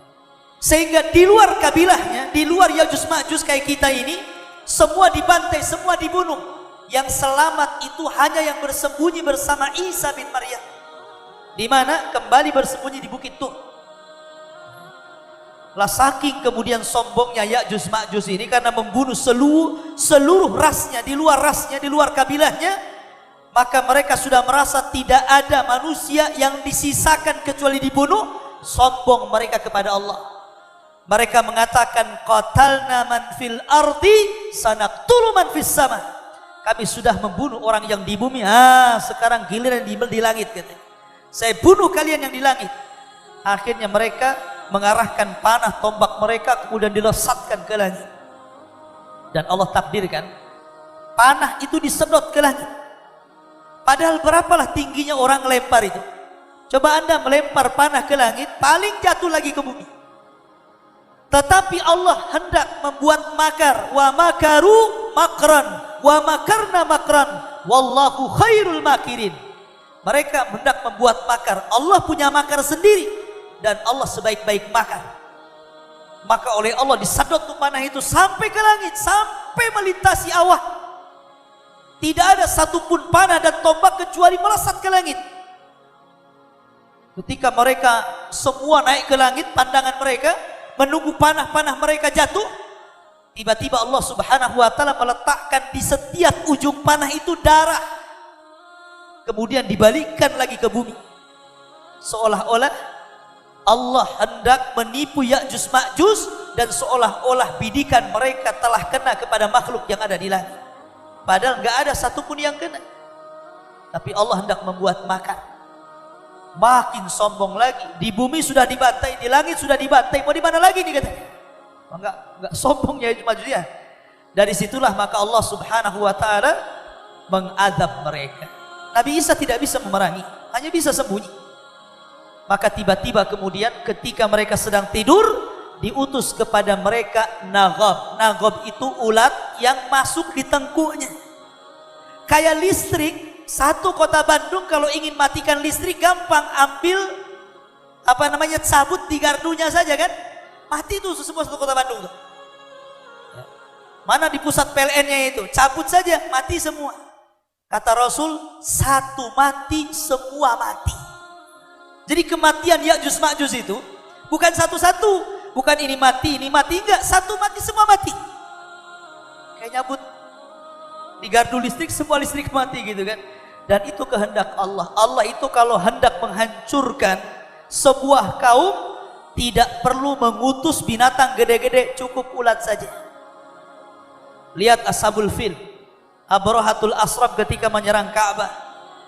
Sehingga di luar kabilahnya, di luar Ya'juj Ma'juj kayak kita ini, semua dibantai, semua dibunuh. Yang selamat itu hanya yang bersembunyi bersama Isa bin Maryam. Di mana kembali bersembunyi di Bukit Tur. Lah saking kemudian sombongnya Ya'juj Ma'juj ini karena membunuh seluruh rasnya, di luar kabilahnya, maka mereka sudah merasa tidak ada manusia yang disisakan kecuali dibunuh. Sombong mereka kepada Allah. Mereka mengatakan, qatalna man fil ardi sanaqtulu man fis sama. Kami sudah membunuh orang yang di bumi, sekarang giliran di langit, katanya. Saya bunuh kalian yang di langit. Akhirnya mereka mengarahkan panah tombak mereka kemudian dilesatkan ke langit. Dan Allah takdirkan panah itu disedot ke langit. Padahal berapalah tingginya orang lempar itu. Coba Anda melempar panah ke langit, paling jatuh lagi ke bumi. Tetapi Allah hendak membuat makar. Wa makaru makran, wa makarna makran, wallahu khairul makirin. Mereka hendak membuat makar. Allah punya makar sendiri. Dan Allah sebaik-baik makar. Maka oleh Allah disedot tuh panah itu sampai ke langit, sampai melintasi awal. Tidak ada satupun panah dan tombak kecuali melesat ke langit. Ketika mereka semua naik ke langit, pandangan mereka menunggu panah-panah mereka jatuh, tiba-tiba Allah Subhanahu wa taala meletakkan di setiap ujung panah itu darah. Kemudian dibalikkan lagi ke bumi. Seolah-olah Allah hendak menipu Ya'juj Ma'juj, dan seolah-olah bidikan mereka telah kena kepada makhluk yang ada di langit. Padahal nggak ada satupun yang kena. tapi Allah hendak membuat makan. Makin sombong lagi. Di bumi sudah dibantai, di langit sudah dibantai, mau di mana lagi nih katanya? Enggak sombong ya Majusi ya. Dari situlah maka Allah Subhanahu wa taala mengadab mereka. Nabi Isa tidak bisa memerangi, hanya bisa sembunyi. Maka tiba-tiba kemudian ketika mereka sedang tidur, diutus kepada mereka naghab. Naghab itu ulat yang masuk di tengkuknya. Kayak listrik, satu kota Bandung kalau ingin matikan listrik gampang, ambil sabut di gardunya saja kan, mati itu semua satu kota Bandung tuh. Mana di pusat PLN-nya itu, cabut saja mati semua. Kata Rasul, satu mati semua mati. Jadi kematian Ya'juj Ma'juj itu bukan satu-satu, bukan ini mati enggak, satu mati semua mati. Kayak nyabut di gardu listrik, semua listrik mati gitu kan. Dan itu kehendak Allah. Allah itu kalau hendak menghancurkan sebuah kaum, tidak perlu mengutus binatang gede-gede, cukup ulat saja. Lihat Ashabul Fil, Abrahatul Asrab ketika menyerang Ka'bah,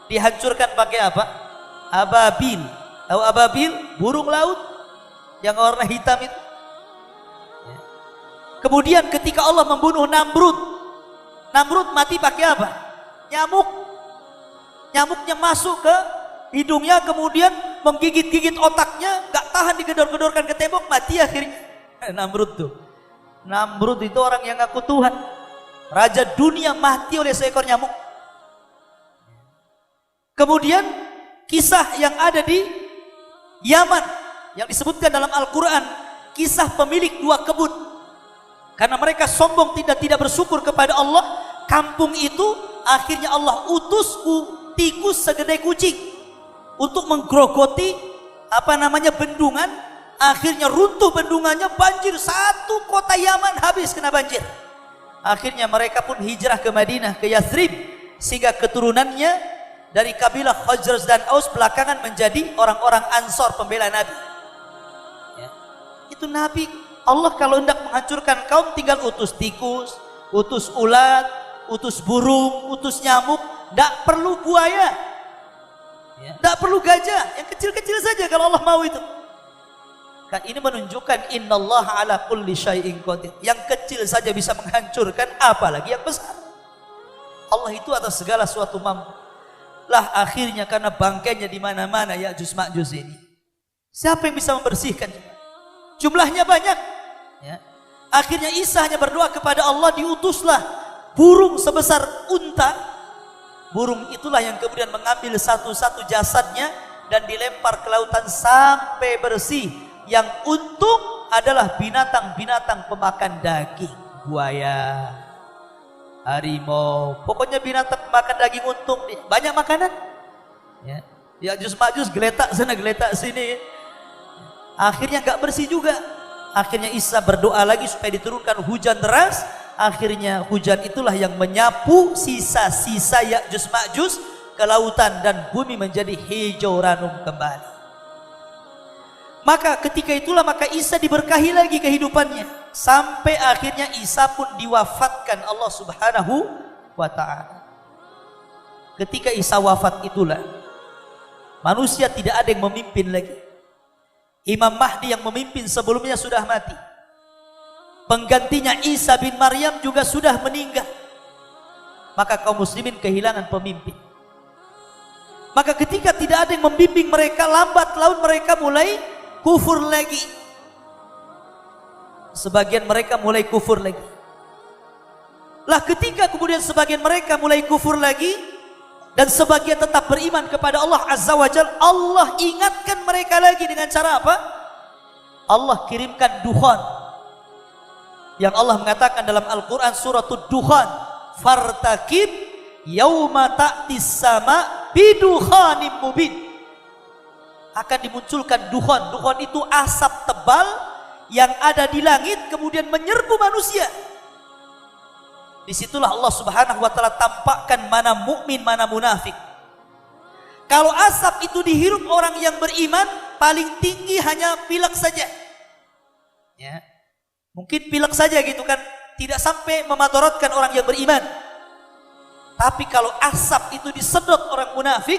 dihancurkan pakai apa? Ababil. Tahu ababil? Burung laut yang warna hitam itu. Kemudian ketika Allah membunuh Namrud, Namrud mati pakai apa? Nyamuk. Nyamuknya masuk ke hidungnya, kemudian menggigit-gigit otaknya, gak tahan, digedor-gedorkan ke tembok, mati akhirnya. Namrud tuh. Namrud itu orang yang ngaku Tuhan. Raja dunia mati oleh seekor nyamuk. Kemudian kisah yang ada di Yaman yang disebutkan dalam Al-Quran, kisah pemilik dua kebun. Karena mereka sombong, tidak bersyukur kepada Allah, kampung itu akhirnya Allah utus tikus segede kucing untuk menggerogoti bendungan. Akhirnya runtuh bendungannya, banjir, satu kota Yaman habis kena banjir. Akhirnya mereka pun hijrah ke Madinah, ke Yathrib, sehingga keturunannya dari kabilah Khazraj dan Aus belakangan menjadi orang-orang Ansor pembela Nabi. Ya. Itu Nabi. Allah kalau hendak menghancurkan kaum tinggal utus tikus, utus ulat, utus burung, utus nyamuk. Tidak perlu buaya, tidak perlu gajah, yang kecil-kecil saja kalau Allah mau itu. Kan ini menunjukkan innallaha ala kulli syai'in qadir. Yang kecil saja bisa menghancurkan, apalagi yang besar. Allah itu atas segala sesuatu mampu. Lah akhirnya karena bangkainya di mana-mana Ya'juj Ma'juj ini, siapa yang bisa membersihkan? Jumlahnya banyak. Ya. Akhirnya Isa hanya berdoa kepada Allah, diutuslah burung sebesar unta. Burung itulah yang kemudian mengambil satu-satu jasadnya dan dilempar ke lautan sampai bersih. Yang untung adalah binatang-binatang pemakan daging, buaya, harimau, pokoknya binatang pemakan daging untung nih. Banyak makanan. Ya, Ya'juj Ma'juj geletak sana geletak sini. Akhirnya nggak bersih juga. Akhirnya Isa berdoa lagi supaya diturunkan hujan deras. Akhirnya hujan itulah yang menyapu sisa-sisa Ya'juj Ma'juj ke lautan dan bumi menjadi hijau ranum kembali. Maka ketika itulah maka Isa diberkahi lagi kehidupannya, sampai akhirnya Isa pun diwafatkan Allah Subhanahu wa ta'ala. Ketika Isa wafat itulah manusia tidak ada yang memimpin lagi. Imam Mahdi yang memimpin sebelumnya sudah mati. Penggantinya Isa bin Maryam juga sudah meninggal. Maka kaum muslimin kehilangan pemimpin. Maka ketika tidak ada yang membimbing mereka, lambat laun mereka mulai kufur lagi. Sebagian mereka mulai kufur lagi. Lah ketika kemudian sebagian mereka mulai kufur lagi dan sebagian tetap beriman kepada Allah Azza wa Jalla, Allah ingatkan mereka lagi dengan cara apa? Allah kirimkan dukhan. Yang Allah mengatakan dalam Al-Quran suratul Dukhan, fartakib yauma ta'tis sama bidukhanim mubin. Akan dimunculkan dukhan. Dukhan itu asap tebal yang ada di langit kemudian menyerbu manusia. Disitulah Allah Subhanahu wa ta'ala tampakkan mana mukmin, mana munafik. Kalau asap itu dihirup orang yang beriman, paling tinggi hanya pilek saja. Ya. Mungkin pilek saja gitu kan, tidak sampai memadaratkan orang yang beriman. Tapi kalau asap itu disedot orang munafik,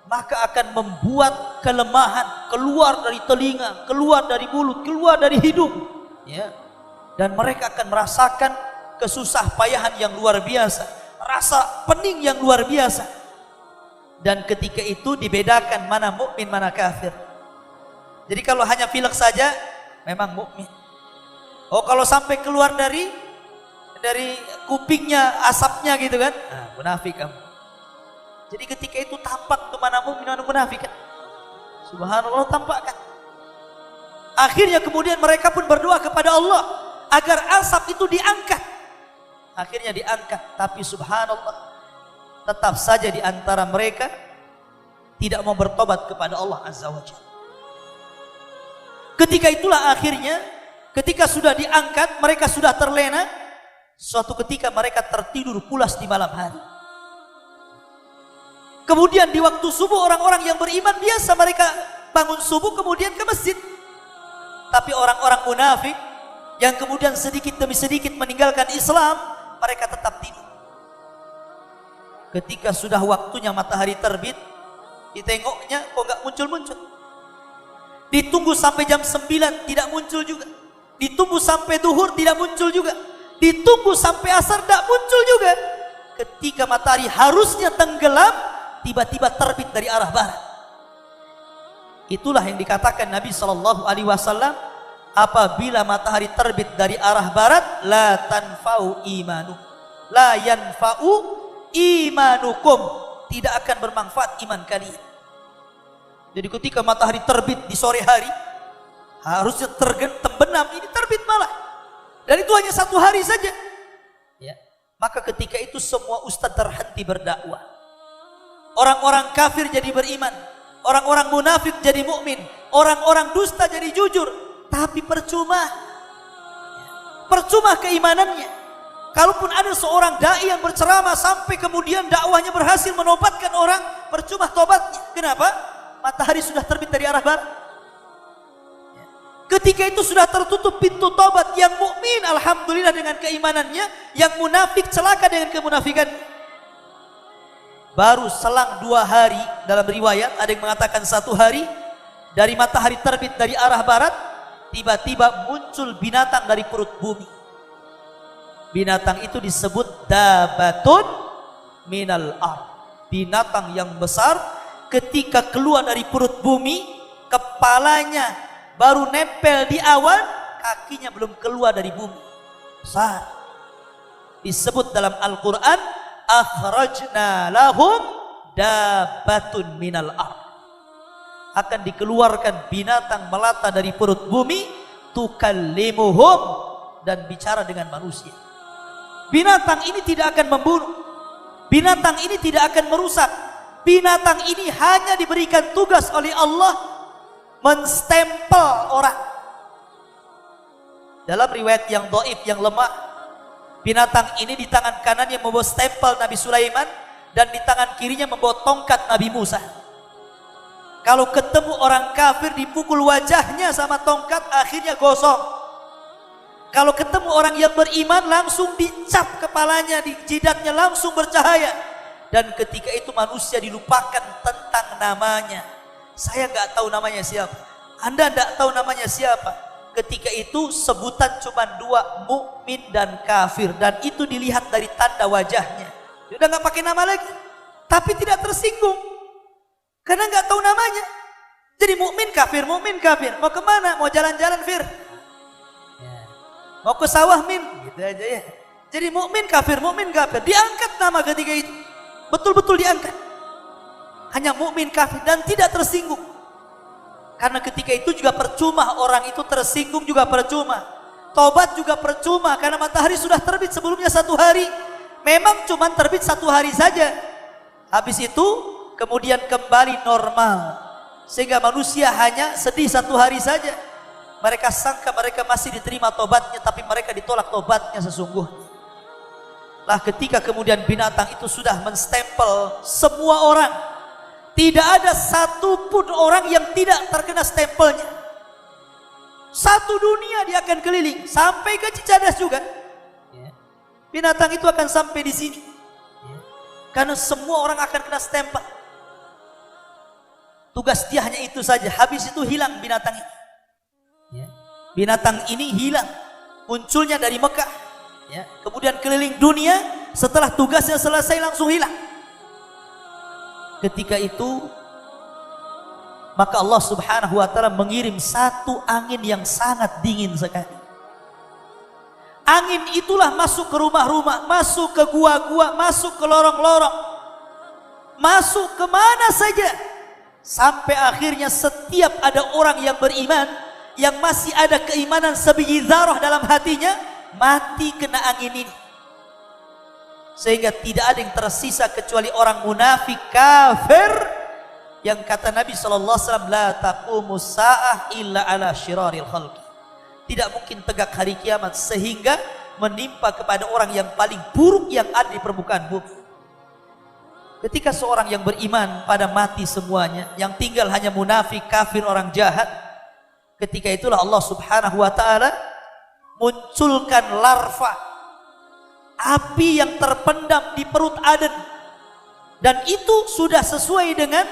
maka akan membuat kelemahan keluar dari telinga, keluar dari mulut, keluar dari hidung, ya. Dan mereka akan merasakan kesusah payahan yang luar biasa, rasa pening yang luar biasa. Dan ketika itu dibedakan mana mukmin mana kafir. Jadi kalau hanya pilek saja memang mukmin. Oh, kalau sampai keluar dari kupingnya asapnya gitu kan, nah, munafik kamu. Jadi ketika itu tampak kemana mukmin mana munafik kan. Subhanallah, tampak kan. Akhirnya kemudian mereka pun berdoa kepada Allah agar asap itu diangkat. Akhirnya diangkat, tapi subhanallah, tetap saja di antara mereka tidak mau bertobat kepada Allah Azza wa Jalla. Ketika itulah akhirnya, ketika sudah diangkat, mereka sudah terlena. Suatu ketika mereka tertidur pulas di malam hari. Kemudian di waktu subuh orang-orang yang beriman biasa mereka bangun subuh kemudian ke masjid. Tapi orang-orang munafik yang kemudian sedikit demi sedikit meninggalkan Islam, mereka tetap tidur. Ketika sudah waktunya matahari terbit, ditengoknya kok nggak muncul-muncul. Ditunggu sampai jam 9 tidak muncul juga. Ditunggu sampai duhur tidak muncul juga. Ditunggu sampai asar tidak muncul juga. Ketika matahari harusnya tenggelam, tiba-tiba terbit dari arah barat. Itulah yang dikatakan Nabi SAW, apabila matahari terbit dari arah barat, la tanfa'u imanu, la yanfa'u imanukum, tidak akan bermanfaat iman kalian. Jadi ketika matahari terbit di sore hari, harusnya terbenam, ini terbit malah. Dan itu hanya 1 hari saja. Ya. Maka ketika itu semua ustadz terhenti berdakwah. Orang-orang kafir jadi beriman, orang-orang munafik jadi mukmin, orang-orang dusta jadi jujur. Tapi percuma keimanannya. Kalaupun ada seorang dai yang berceramah sampai kemudian dakwahnya berhasil menobatkan orang, percuma tobatnya. Kenapa? Matahari sudah terbit dari arah barat. Ketika itu sudah tertutup pintu tobat. Yang mukmin alhamdulillah dengan keimanannya, yang munafik celaka dengan kemunafikan. Baru selang 2 hari, dalam riwayat ada yang mengatakan 1 hari, dari matahari terbit dari arah barat, tiba-tiba muncul binatang dari perut bumi. Binatang itu disebut dabatun minal ard. Binatang yang besar, ketika keluar dari perut bumi, kepalanya baru nempel di awan, kakinya belum keluar dari bumi. Besar. Disebut dalam Al-Quran, akhrajna lahum dabatun minal ard. Akan dikeluarkan binatang melata dari perut bumi, tukallimuhum, dan bicara dengan manusia. Binatang ini tidak akan membunuh, binatang ini tidak akan merusak. Binatang ini hanya diberikan tugas oleh Allah menstempel orang. Dalam riwayat yang dhaif, yang lemah, binatang ini di tangan kanannya membawa stempel Nabi Sulaiman, dan di tangan kirinya membawa tongkat Nabi Musa. Kalau ketemu orang kafir dipukul wajahnya sama tongkat, akhirnya gosong. Kalau ketemu orang yang beriman langsung dicap kepalanya, di jidatnya langsung bercahaya. Dan ketika itu manusia dilupakan tentang namanya. Saya nggak tahu namanya siapa, Anda nggak tahu namanya siapa. Ketika itu sebutan cuma 2, mukmin dan kafir, dan itu dilihat dari tanda wajahnya. Dia udah nggak pakai nama lagi, tapi tidak tersinggung karena nggak tahu namanya. Jadi mukmin kafir, mau kemana? Mau jalan-jalan Fir, mau ke sawah Min, gitu aja ya. Jadi mukmin kafir, diangkat nama ketika itu, betul-betul diangkat. Hanya mukmin kafir dan tidak tersinggung. Karena ketika itu juga percuma, orang itu tersinggung juga percuma, tobat juga percuma, karena matahari sudah terbit sebelumnya 1 hari. Memang cuma terbit 1 hari saja, habis itu kemudian kembali normal, sehingga manusia hanya sedih 1 hari saja. Mereka sangka mereka masih diterima tobatnya, tapi mereka ditolak tobatnya sesungguhnya. Lah ketika kemudian binatang itu sudah menstempel semua orang, tidak ada satupun orang yang tidak terkena stempelnya. Satu dunia dia akan keliling sampai ke Cicadas juga. Binatang itu akan sampai di sini. Karena semua orang akan kena stempel. Tugas dia hanya itu saja. Habis itu hilang binatang ini. Ya. Binatang ini hilang. Munculnya dari Mekah. Ya. Kemudian keliling dunia. Setelah tugasnya selesai langsung hilang. Ketika itu maka Allah subhanahu wa ta'ala mengirim satu angin yang sangat dingin sekali. Angin itulah masuk ke rumah-rumah, masuk ke gua-gua, masuk ke lorong-lorong, masuk kemana saja. Sampai akhirnya setiap ada orang yang beriman, yang masih ada keimanan sebiji zarah dalam hatinya, mati kena angin ini. Sehingga tidak ada yang tersisa kecuali orang munafik kafir, yang kata Nabi SAW, la taqumus sa'ah illa ala syiraril khalqi. Tidak mungkin tegak hari kiamat sehingga menimpa kepada orang yang paling buruk yang ada di permukaan bumi. Ketika seorang yang beriman pada mati semuanya, yang tinggal hanya munafik, kafir, orang jahat, ketika itulah Allah subhanahu wa ta'ala munculkan larva api yang terpendam di perut Aden. Dan itu sudah sesuai dengan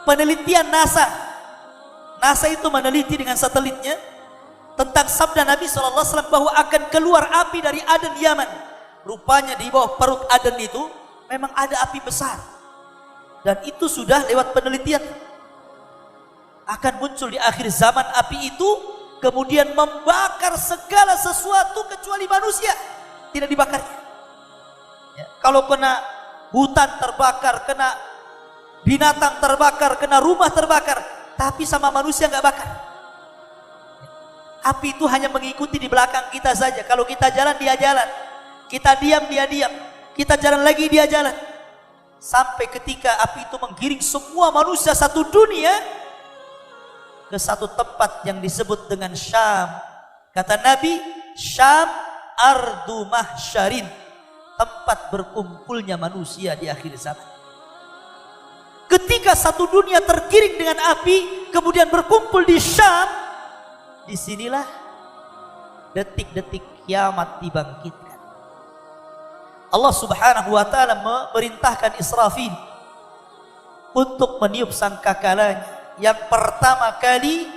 penelitian NASA. NASA itu meneliti dengan satelitnya tentang sabda Nabi SAW bahwa akan keluar api dari Aden Yaman. Rupanya di bawah perut Aden itu memang ada api besar. Dan itu sudah lewat penelitian. Akan muncul di akhir zaman api itu, kemudian membakar segala sesuatu kecuali manusia. Tidak dibakarnya. Ya, kalau kena hutan terbakar, kena binatang terbakar, kena rumah terbakar, tapi sama manusia nggak bakar. Api itu hanya mengikuti di belakang kita saja. Kalau kita jalan, dia jalan. Kita diam, dia diam. Kita jalan lagi, dia jalan. Sampai ketika api itu menggiring semua manusia satu dunia ke satu tempat yang disebut dengan Syam. Kata Nabi, Syam ardu mahsyarin, tempat berkumpulnya manusia di akhir zaman. Ketika satu dunia tergiring dengan api, kemudian berkumpul di Syam, disinilah detik-detik kiamat dibangkitkan. Allah subhanahu wa ta'ala memerintahkan Israfil untuk meniup sangkakalanya. Yang pertama kali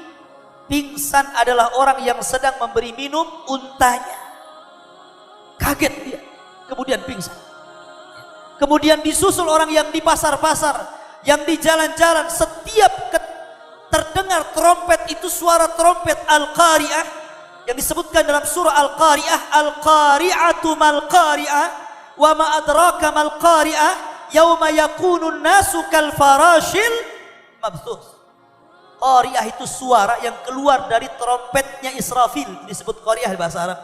pingsan adalah orang yang sedang memberi minum untanya. Kaget dia, kemudian pingsan. Kemudian disusul orang yang di pasar-pasar, yang di jalan-jalan. Setiap terdengar trompet itu suara trompet Al-Qari'ah yang disebutkan dalam surah Al-Qari'ah, Al-Qari'atu mal-Qari'ah wa ma adraka mal-Qari'ah yauma yakunun nasu kal farashil mabthuth. Qari'ah itu suara yang keluar dari trompetnya Israfil, disebut Qari'ah bahasa Arab.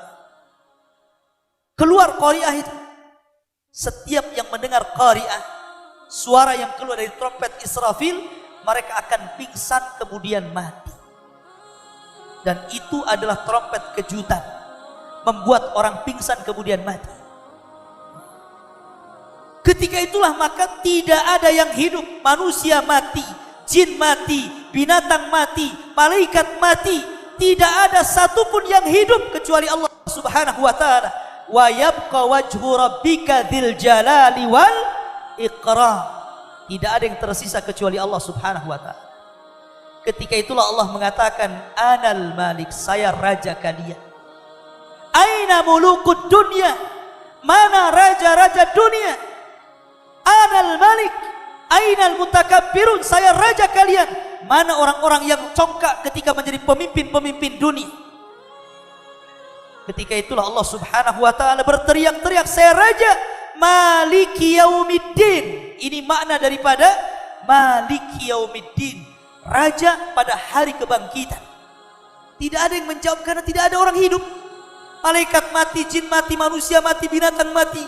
Keluar Qari'ah itu. Setiap yang mendengar Qari'ah, suara yang keluar dari trompet Israfil, mereka akan pingsan kemudian mati. Dan itu adalah trompet kejutan, membuat orang pingsan kemudian mati. Ketika itulah maka tidak ada yang hidup. Manusia mati, jin mati, binatang mati, malaikat mati. Tidak ada satupun yang hidup kecuali Allah subhanahu wa ta'ala. Wa yabqa wajhu rabbika dzil jalali wal ikram. Tidak ada yang tersisa kecuali Allah subhanahu wa ta'ala. Ketika itulah Allah mengatakan, Anal Malik, saya raja kalian. Aina mulukud dunia, mana raja-raja dunia? Anal Malik, ainal mutakabbirun, saya raja kalian. Mana orang-orang yang congkak ketika menjadi pemimpin-pemimpin dunia? Ketika itulah Allah subhanahu wa ta'ala berteriak-teriak, saya raja. Maliki yaumiddin. Ini makna daripada Maliki yaumiddin, raja pada hari kebangkitan. Tidak ada yang menjawab karena tidak ada orang hidup. Malaikat mati, jin mati, manusia mati, binatang mati.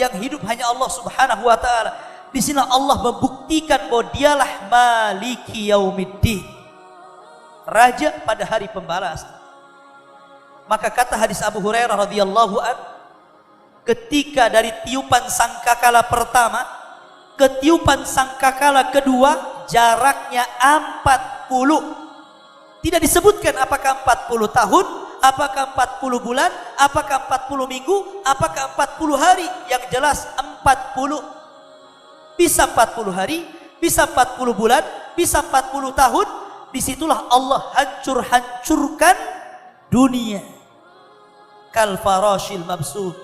Yang hidup hanya Allah subhanahu wa ta'ala. Di sini Allah membuktikan bahwa dialah Maliki yaumiddin, raja pada hari pembalasan. Maka kata hadis Abu Hurairah radhiyallahu anhu, ketika dari tiupan sangkakala pertama ke tiupan sangkakala kedua jaraknya 40. Tidak disebutkan apakah 40 tahun, apakah 40 bulan, apakah 40 minggu, apakah 40 hari. Yang jelas 40. Bisa 40 hari, bisa 40 bulan, bisa 40 tahun. Disitulah Allah hancurkan dunia. Kal farashil mabsuth.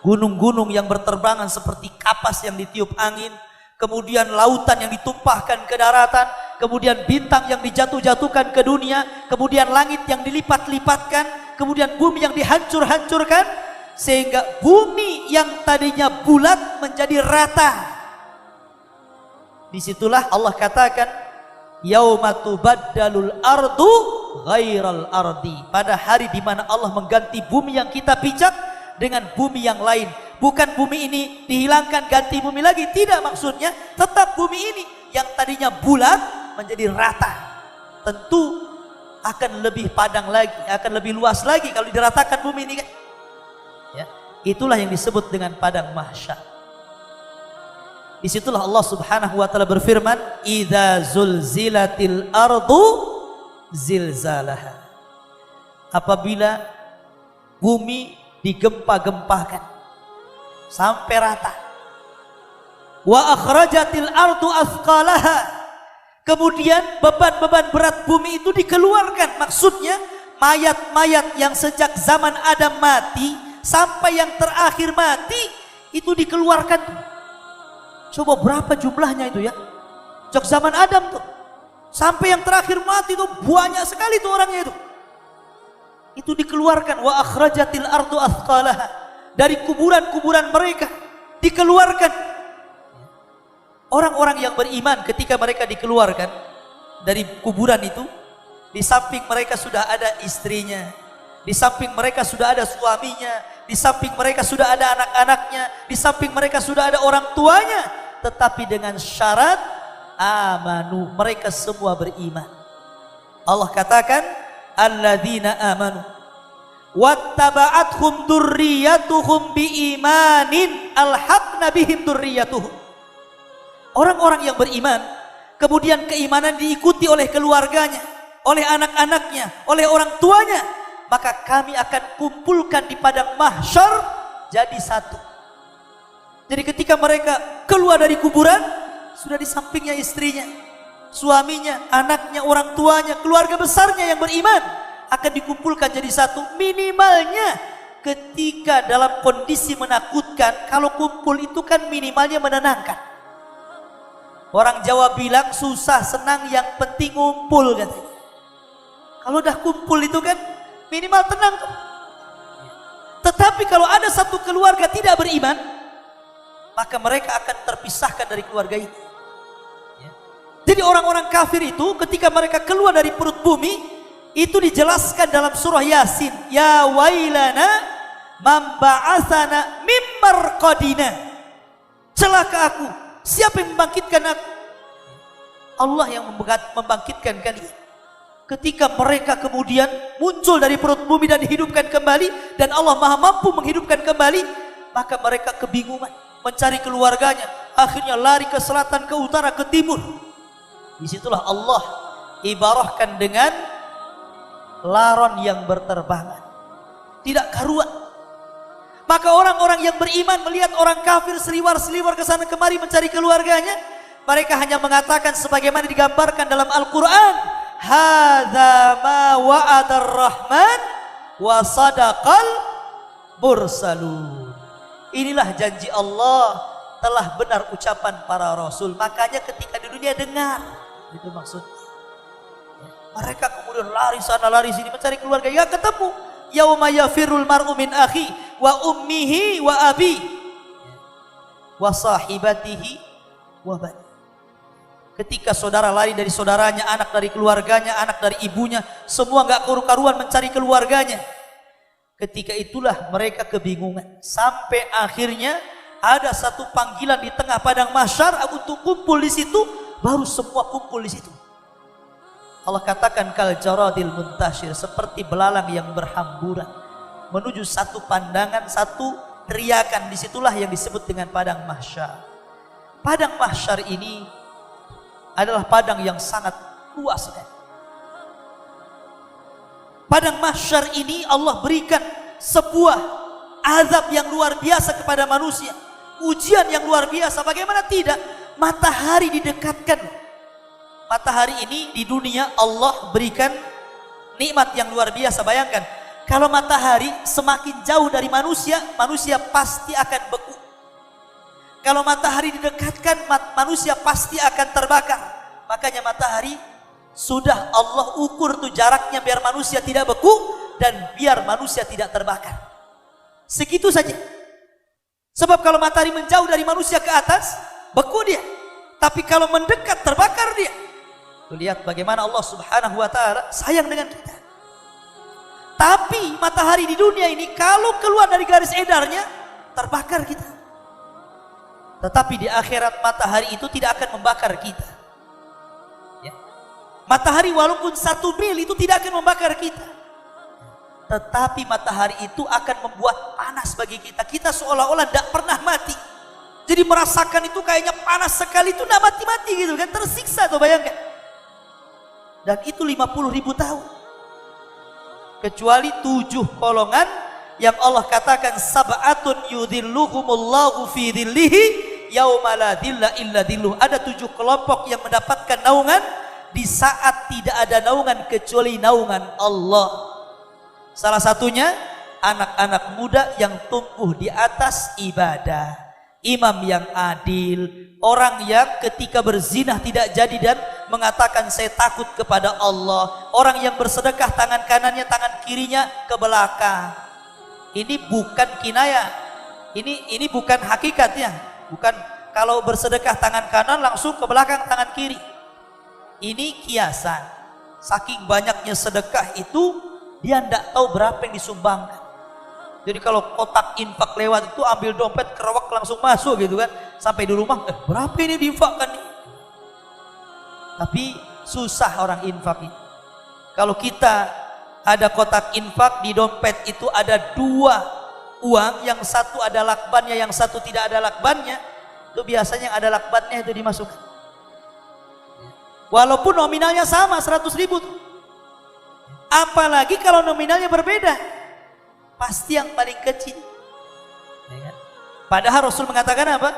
Gunung-gunung yang berterbangan seperti kapas yang ditiup angin, kemudian lautan yang ditumpahkan ke daratan, kemudian bintang yang dijatuh-jatuhkan ke dunia, kemudian langit yang dilipat-lipatkan, kemudian bumi yang dihancur-hancurkan, sehingga bumi yang tadinya bulat menjadi rata. Disitulah Allah katakan, yauma tubaddalul ardu ghairal ardi. Pada hari di mana Allah mengganti bumi yang kita pijak dengan bumi yang lain. Bukan bumi ini dihilangkan ganti bumi lagi, tidak, maksudnya tetap bumi ini yang tadinya bulat menjadi rata. Tentu akan lebih padang lagi, akan lebih luas lagi kalau diratakan bumi ini kan. Ya, itulah yang disebut dengan padang mahsyar. Disitulah Allah Subhanahu wa taala berfirman, idza zulzilatil ardu zilzalaha. Apabila bumi digempa-gempakan sampai rata. Wa akhrajatil ardu athqalaha. Kemudian beban-beban berat bumi itu dikeluarkan. Maksudnya mayat-mayat yang sejak zaman Adam mati sampai yang terakhir mati itu dikeluarkan. Coba berapa jumlahnya itu ya? Sejak zaman Adam tuh sampai yang terakhir mati itu banyak sekali tuh orangnya itu. Itu dikeluarkan. Wa akhrajatil ardu athqalaha. Dari kuburan-kuburan mereka dikeluarkan. Orang-orang yang beriman ketika mereka dikeluarkan dari kuburan itu, di samping mereka sudah ada istrinya, di samping mereka sudah ada suaminya, di samping mereka sudah ada anak-anaknya, di samping mereka sudah ada orang tuanya, tetapi dengan syarat amanu, mereka semua beriman. Allah katakan, alladzina amanu wattaba'athum dzurriyyatuhum biimanin alhaqna bihim dzurriyyatuhum. Orang-orang yang beriman, kemudian keimanan diikuti oleh keluarganya, oleh anak-anaknya, oleh orang tuanya, maka kami akan kumpulkan di padang mahsyar jadi satu. Jadi ketika mereka keluar dari kuburan, sudah di sampingnya istrinya, suaminya, anaknya, orang tuanya, keluarga besarnya yang beriman akan dikumpulkan jadi satu. Minimalnya ketika dalam kondisi menakutkan, kalau kumpul itu kan minimalnya menenangkan. Orang Jawa bilang susah senang yang penting ngumpul katanya. Kalau udah kumpul itu kan minimal tenang. Tetapi kalau ada satu keluarga tidak beriman, maka mereka akan terpisahkan dari keluarga ini. Jadi orang-orang kafir itu ketika mereka keluar dari perut bumi, itu dijelaskan dalam surah Yasin, ya wailana man ba'atsana mim marqadina. Celaka aku, siapa yang membangkitkan aku? Allah yang membangkitkan kalian. Ketika mereka kemudian muncul dari perut bumi dan dihidupkan kembali, dan Allah Maha mampu menghidupkan kembali, maka mereka kebingungan mencari keluarganya, akhirnya lari ke selatan, ke utara, ke timur. Disitulah Allah ibarahkan dengan laron yang berterbangan, tidak karuan. Maka orang-orang yang beriman melihat orang kafir seliwar-seliwar ke sana kemari mencari keluarganya, mereka hanya mengatakan sebagaimana digambarkan dalam Al-Quran, hadza ma wa'adar rahman wa sadaqal mursalun. Inilah janji Allah, telah benar ucapan para rasul. Makanya ketika di dunia dengar, itu maksudnya. Mereka kemudian lari sana lari sini mencari keluarga, ya ketemu. Yauma yafirul mar'u min akhi wa ummihi wa abi wa sahibatihi wa bani. Ketika saudara lari dari saudaranya, anak dari keluarganya, anak dari ibunya, semua enggak karu-karuan mencari keluarganya. Ketika itulah mereka kebingungan, sampai akhirnya ada satu panggilan di tengah padang mahsyar untuk kumpul di situ, baru semua kumpul di situ. Allah katakan kal jaradil muntashir, seperti belalang yang berhamburan menuju satu pandangan, satu teriakan. Disitulah yang disebut dengan padang mahsyar. Padang mahsyar ini adalah padang yang sangat luas. Padang mahsyar ini Allah berikan sebuah azab yang luar biasa kepada manusia. ujian yang luar biasa. Bagaimana tidak? Matahari didekatkan. Matahari ini di dunia Allah berikan nikmat yang luar biasa. Bayangkan, kalau matahari semakin jauh dari manusia, manusia pasti akan beku. Kalau matahari didekatkan, manusia pasti akan terbakar. Makanya matahari sudah Allah ukur tuh jaraknya biar manusia tidak beku dan biar manusia tidak terbakar. Segitu saja. Sebab kalau matahari menjauh dari manusia ke atas, beku dia. Tapi kalau mendekat, terbakar dia. Tuh, lihat bagaimana Allah Subhanahu wa ta'ala sayang dengan kita. Tapi matahari di dunia ini kalau keluar dari garis edarnya, terbakar kita. Tetapi di akhirat matahari itu tidak akan membakar kita. Ya. Matahari walaupun 1 mil itu tidak akan membakar kita. Tetapi matahari itu akan membuat panas bagi kita. Kita seolah-olah tidak pernah mati. Jadi merasakan itu kayaknya panas sekali, itu tidak mati-mati gitu kan. Tersiksa tuh, bayangkan. Dan itu 50.000 tahun. Kecuali 7 golongan yang Allah katakan sab'atun yudhilluhumullahu fi dhillihi yauma la dhilla illa dhilluh. Ada 7 kelompok yang mendapatkan naungan di saat tidak ada naungan kecuali naungan Allah. Salah satunya anak-anak muda yang tumbuh di atas ibadah, imam yang adil, orang yang ketika berzinah tidak jadi dan mengatakan saya takut kepada Allah, orang yang bersedekah tangan kanannya, tangan kirinya ke belakang. Ini bukan kinaya, ini bukan hakikatnya. Bukan kalau bersedekah tangan kanan langsung ke belakang tangan kiri. Ini kiasan. Saking banyaknya sedekah itu dia tidak tahu berapa yang disumbangkan. Jadi kalau kotak infak lewat itu ambil dompet kerewak langsung masuk gitu kan. Sampai di rumah, berapa ini diinfakkan nih? Tapi susah orang infak ini. Kalau kita ada kotak infak, di dompet itu ada 2 uang, yang satu ada lakbannya, yang satu tidak ada lakbannya. Itu biasanya yang ada lakbannya itu dimasukkan. Walaupun nominalnya sama 100.000 tuh. Apalagi kalau nominalnya berbeda, pasti yang paling kecil. Padahal Rasul mengatakan apa?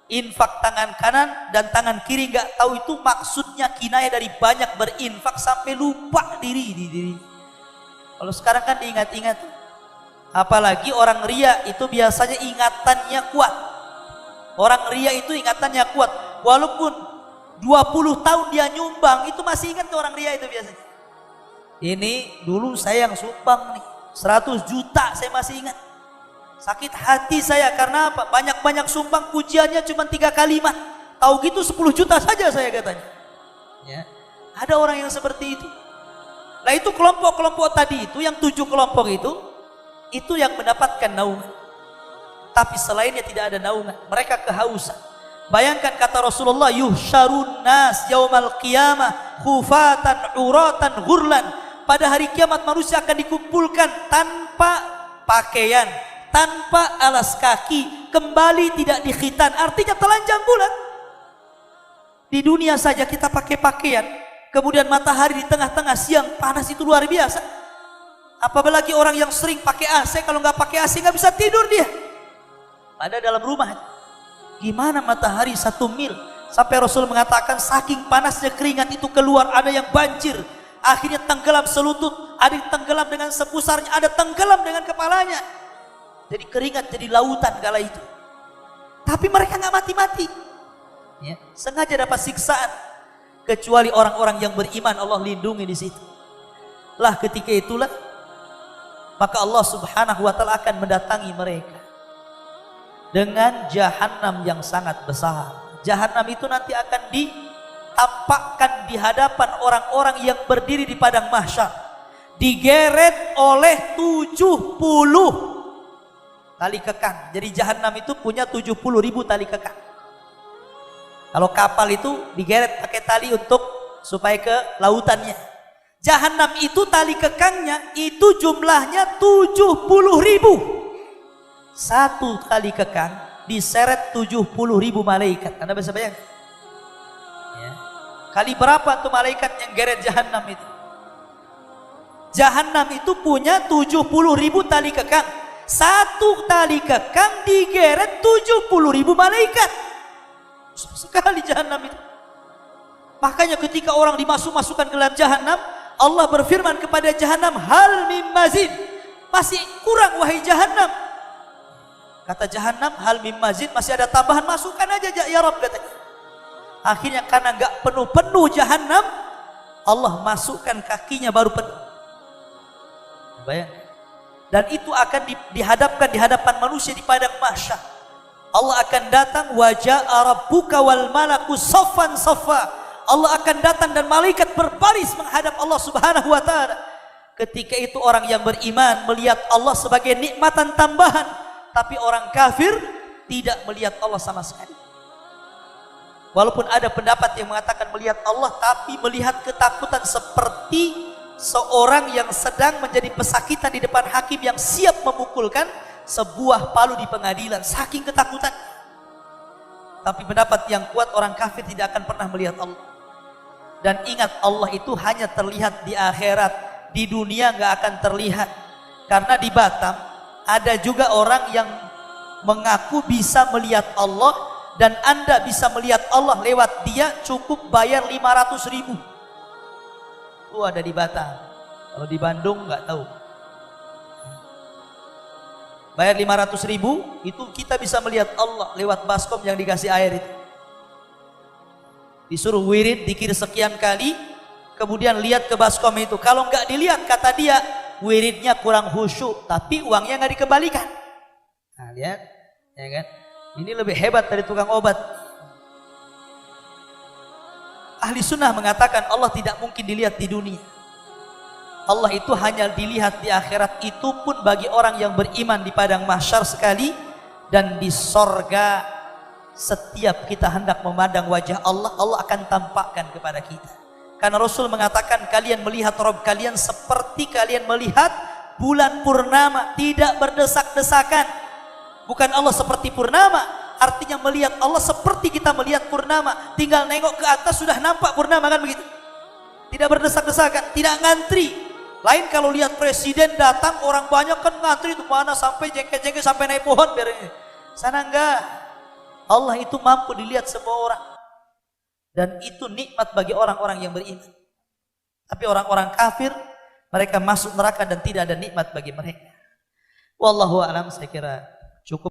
Infak tangan kanan dan tangan kiri nggak tahu itu maksudnya kinayah dari banyak berinfak sampai lupa diri. Kalau sekarang kan diingat-ingat. Apalagi orang ria itu biasanya ingatannya kuat. Orang ria itu ingatannya kuat. Walaupun 20 tahun dia nyumbang itu masih ingat tuh orang ria itu biasanya. Ini dulu saya yang sumbang nih 100 juta, saya masih ingat. Sakit hati saya karena apa? Banyak-banyak sumbang, pujiannya cuma 3 kalimat. Tahu gitu 10 juta saja saya katanya. Ya. Ada orang yang seperti itu. Nah itu kelompok-kelompok tadi itu, yang 7 kelompok itu yang mendapatkan naungan. Tapi selainnya tidak ada naungan. Mereka kehausan. Bayangkan kata Rasulullah, yuhsyarun nas yaumal qiyamah khufatan uratan ghurlan. Pada hari kiamat manusia akan dikumpulkan tanpa pakaian, tanpa alas kaki, kembali tidak dikhitan, artinya telanjang bulat. Di dunia saja kita pakai pakaian, kemudian matahari di tengah-tengah siang panas itu luar biasa. Apalagi orang yang sering pakai AC, kalau nggak pakai AC nggak bisa tidur dia. Ada dalam rumah, gimana matahari 1 mil, sampai Rasul mengatakan saking panasnya keringat itu keluar, ada yang banjir. Akhirnya tenggelam selutut, ada yang tenggelam dengan sepusarnya, ada tenggelam dengan kepalanya. Jadi keringat jadi lautan kala itu. Tapi mereka nggak mati-mati. Ya, sengaja dapat siksaan. Kecuali orang-orang yang beriman, Allah lindungi di situ. Lah ketika itulah maka Allah Subhanahu wa taala akan mendatangi mereka dengan jahanam yang sangat besar. Jahanam itu nanti akan ditampakkan di hadapan orang-orang yang berdiri di padang mahsyar, digeret oleh 70 tali kekang. Jadi jahanam itu punya 70.000 tali kekang. Kalau kapal itu digeret pakai tali untuk supaya ke lautannya. Jahanam itu tali kekangnya itu jumlahnya 70.000. Satu tali kekang diseret 70.000 malaikat. Anda bisa bayangkan? Ya. Kali berapa tuh malaikat yang geret jahanam itu? Jahanam itu punya 70.000 tali kekang. Satu tali kekang digeret 70.000 malaikat. Besar sekali jahanam itu. Makanya ketika orang dimasukkan ke dalam jahanam, Allah berfirman kepada jahanam, hal mim mazid, masih kurang wahai jahanam. Kata jahanam, hal mim mazid, masih ada tambahan, masukkan aja ya Rabb, katanya. Akhirnya karena enggak penuh-penuh jahanam, Allah masukkan kakinya baru penuh. Bayang. Dan itu akan dihadapkan di hadapan manusia di padang mahsyar. Allah akan datang, wajah rabbuka wal malaku saffan saffa. Allah akan datang dan malaikat berbaris menghadap Allah Subhanahu wa taala. Ketika itu orang yang beriman melihat Allah sebagai nikmatan tambahan, tapi orang kafir tidak melihat Allah sama sekali. Walaupun ada pendapat yang mengatakan melihat Allah, tapi melihat ketakutan seperti seorang yang sedang menjadi pesakitan di depan hakim yang siap memukulkan sebuah palu di pengadilan, saking ketakutan. Tapi pendapat yang kuat, orang kafir tidak akan pernah melihat Allah. Dan ingat, Allah itu hanya terlihat di akhirat, di dunia nggak akan terlihat. Karena di Batam ada juga orang yang mengaku bisa melihat Allah, dan Anda bisa melihat Allah lewat dia, cukup bayar 500.000. Itu ada di Batam. Kalau di Bandung nggak tahu. Bayar 500.000, itu kita bisa melihat Allah lewat baskom yang dikasih air itu. Disuruh wirid, dikir sekian kali, kemudian lihat ke baskom itu. Kalau nggak dilihat, kata dia, wiridnya kurang khusyuk, tapi uangnya nggak dikembalikan. Nah, lihat, ya kan? Ini lebih hebat dari tukang obat. Ahli sunnah mengatakan Allah tidak mungkin dilihat di dunia. Allah itu hanya dilihat di akhirat, itu pun bagi orang yang beriman di padang mahsyar sekali, dan di sorga. Setiap kita hendak memandang wajah Allah, Allah akan tampakkan kepada kita. Karena Rasul mengatakan, kalian melihat Rabb kalian seperti kalian melihat bulan purnama, tidak berdesak-desakan. Bukan Allah seperti purnama, artinya melihat Allah seperti kita melihat purnama. Tinggal nengok ke atas sudah nampak purnama, kan begitu. Tidak berdesak-desakan, tidak ngantri. Lain kalau lihat presiden datang, orang banyak kan ngantri itu mana sampai jengkel-jengkel sampai naik pohon biar ini. Sana enggak. Allah itu mampu dilihat semua orang. Dan itu nikmat bagi orang-orang yang beriman. Tapi orang-orang kafir, mereka masuk neraka dan tidak ada nikmat bagi mereka. Wallahu a'lam, saya kira cukup.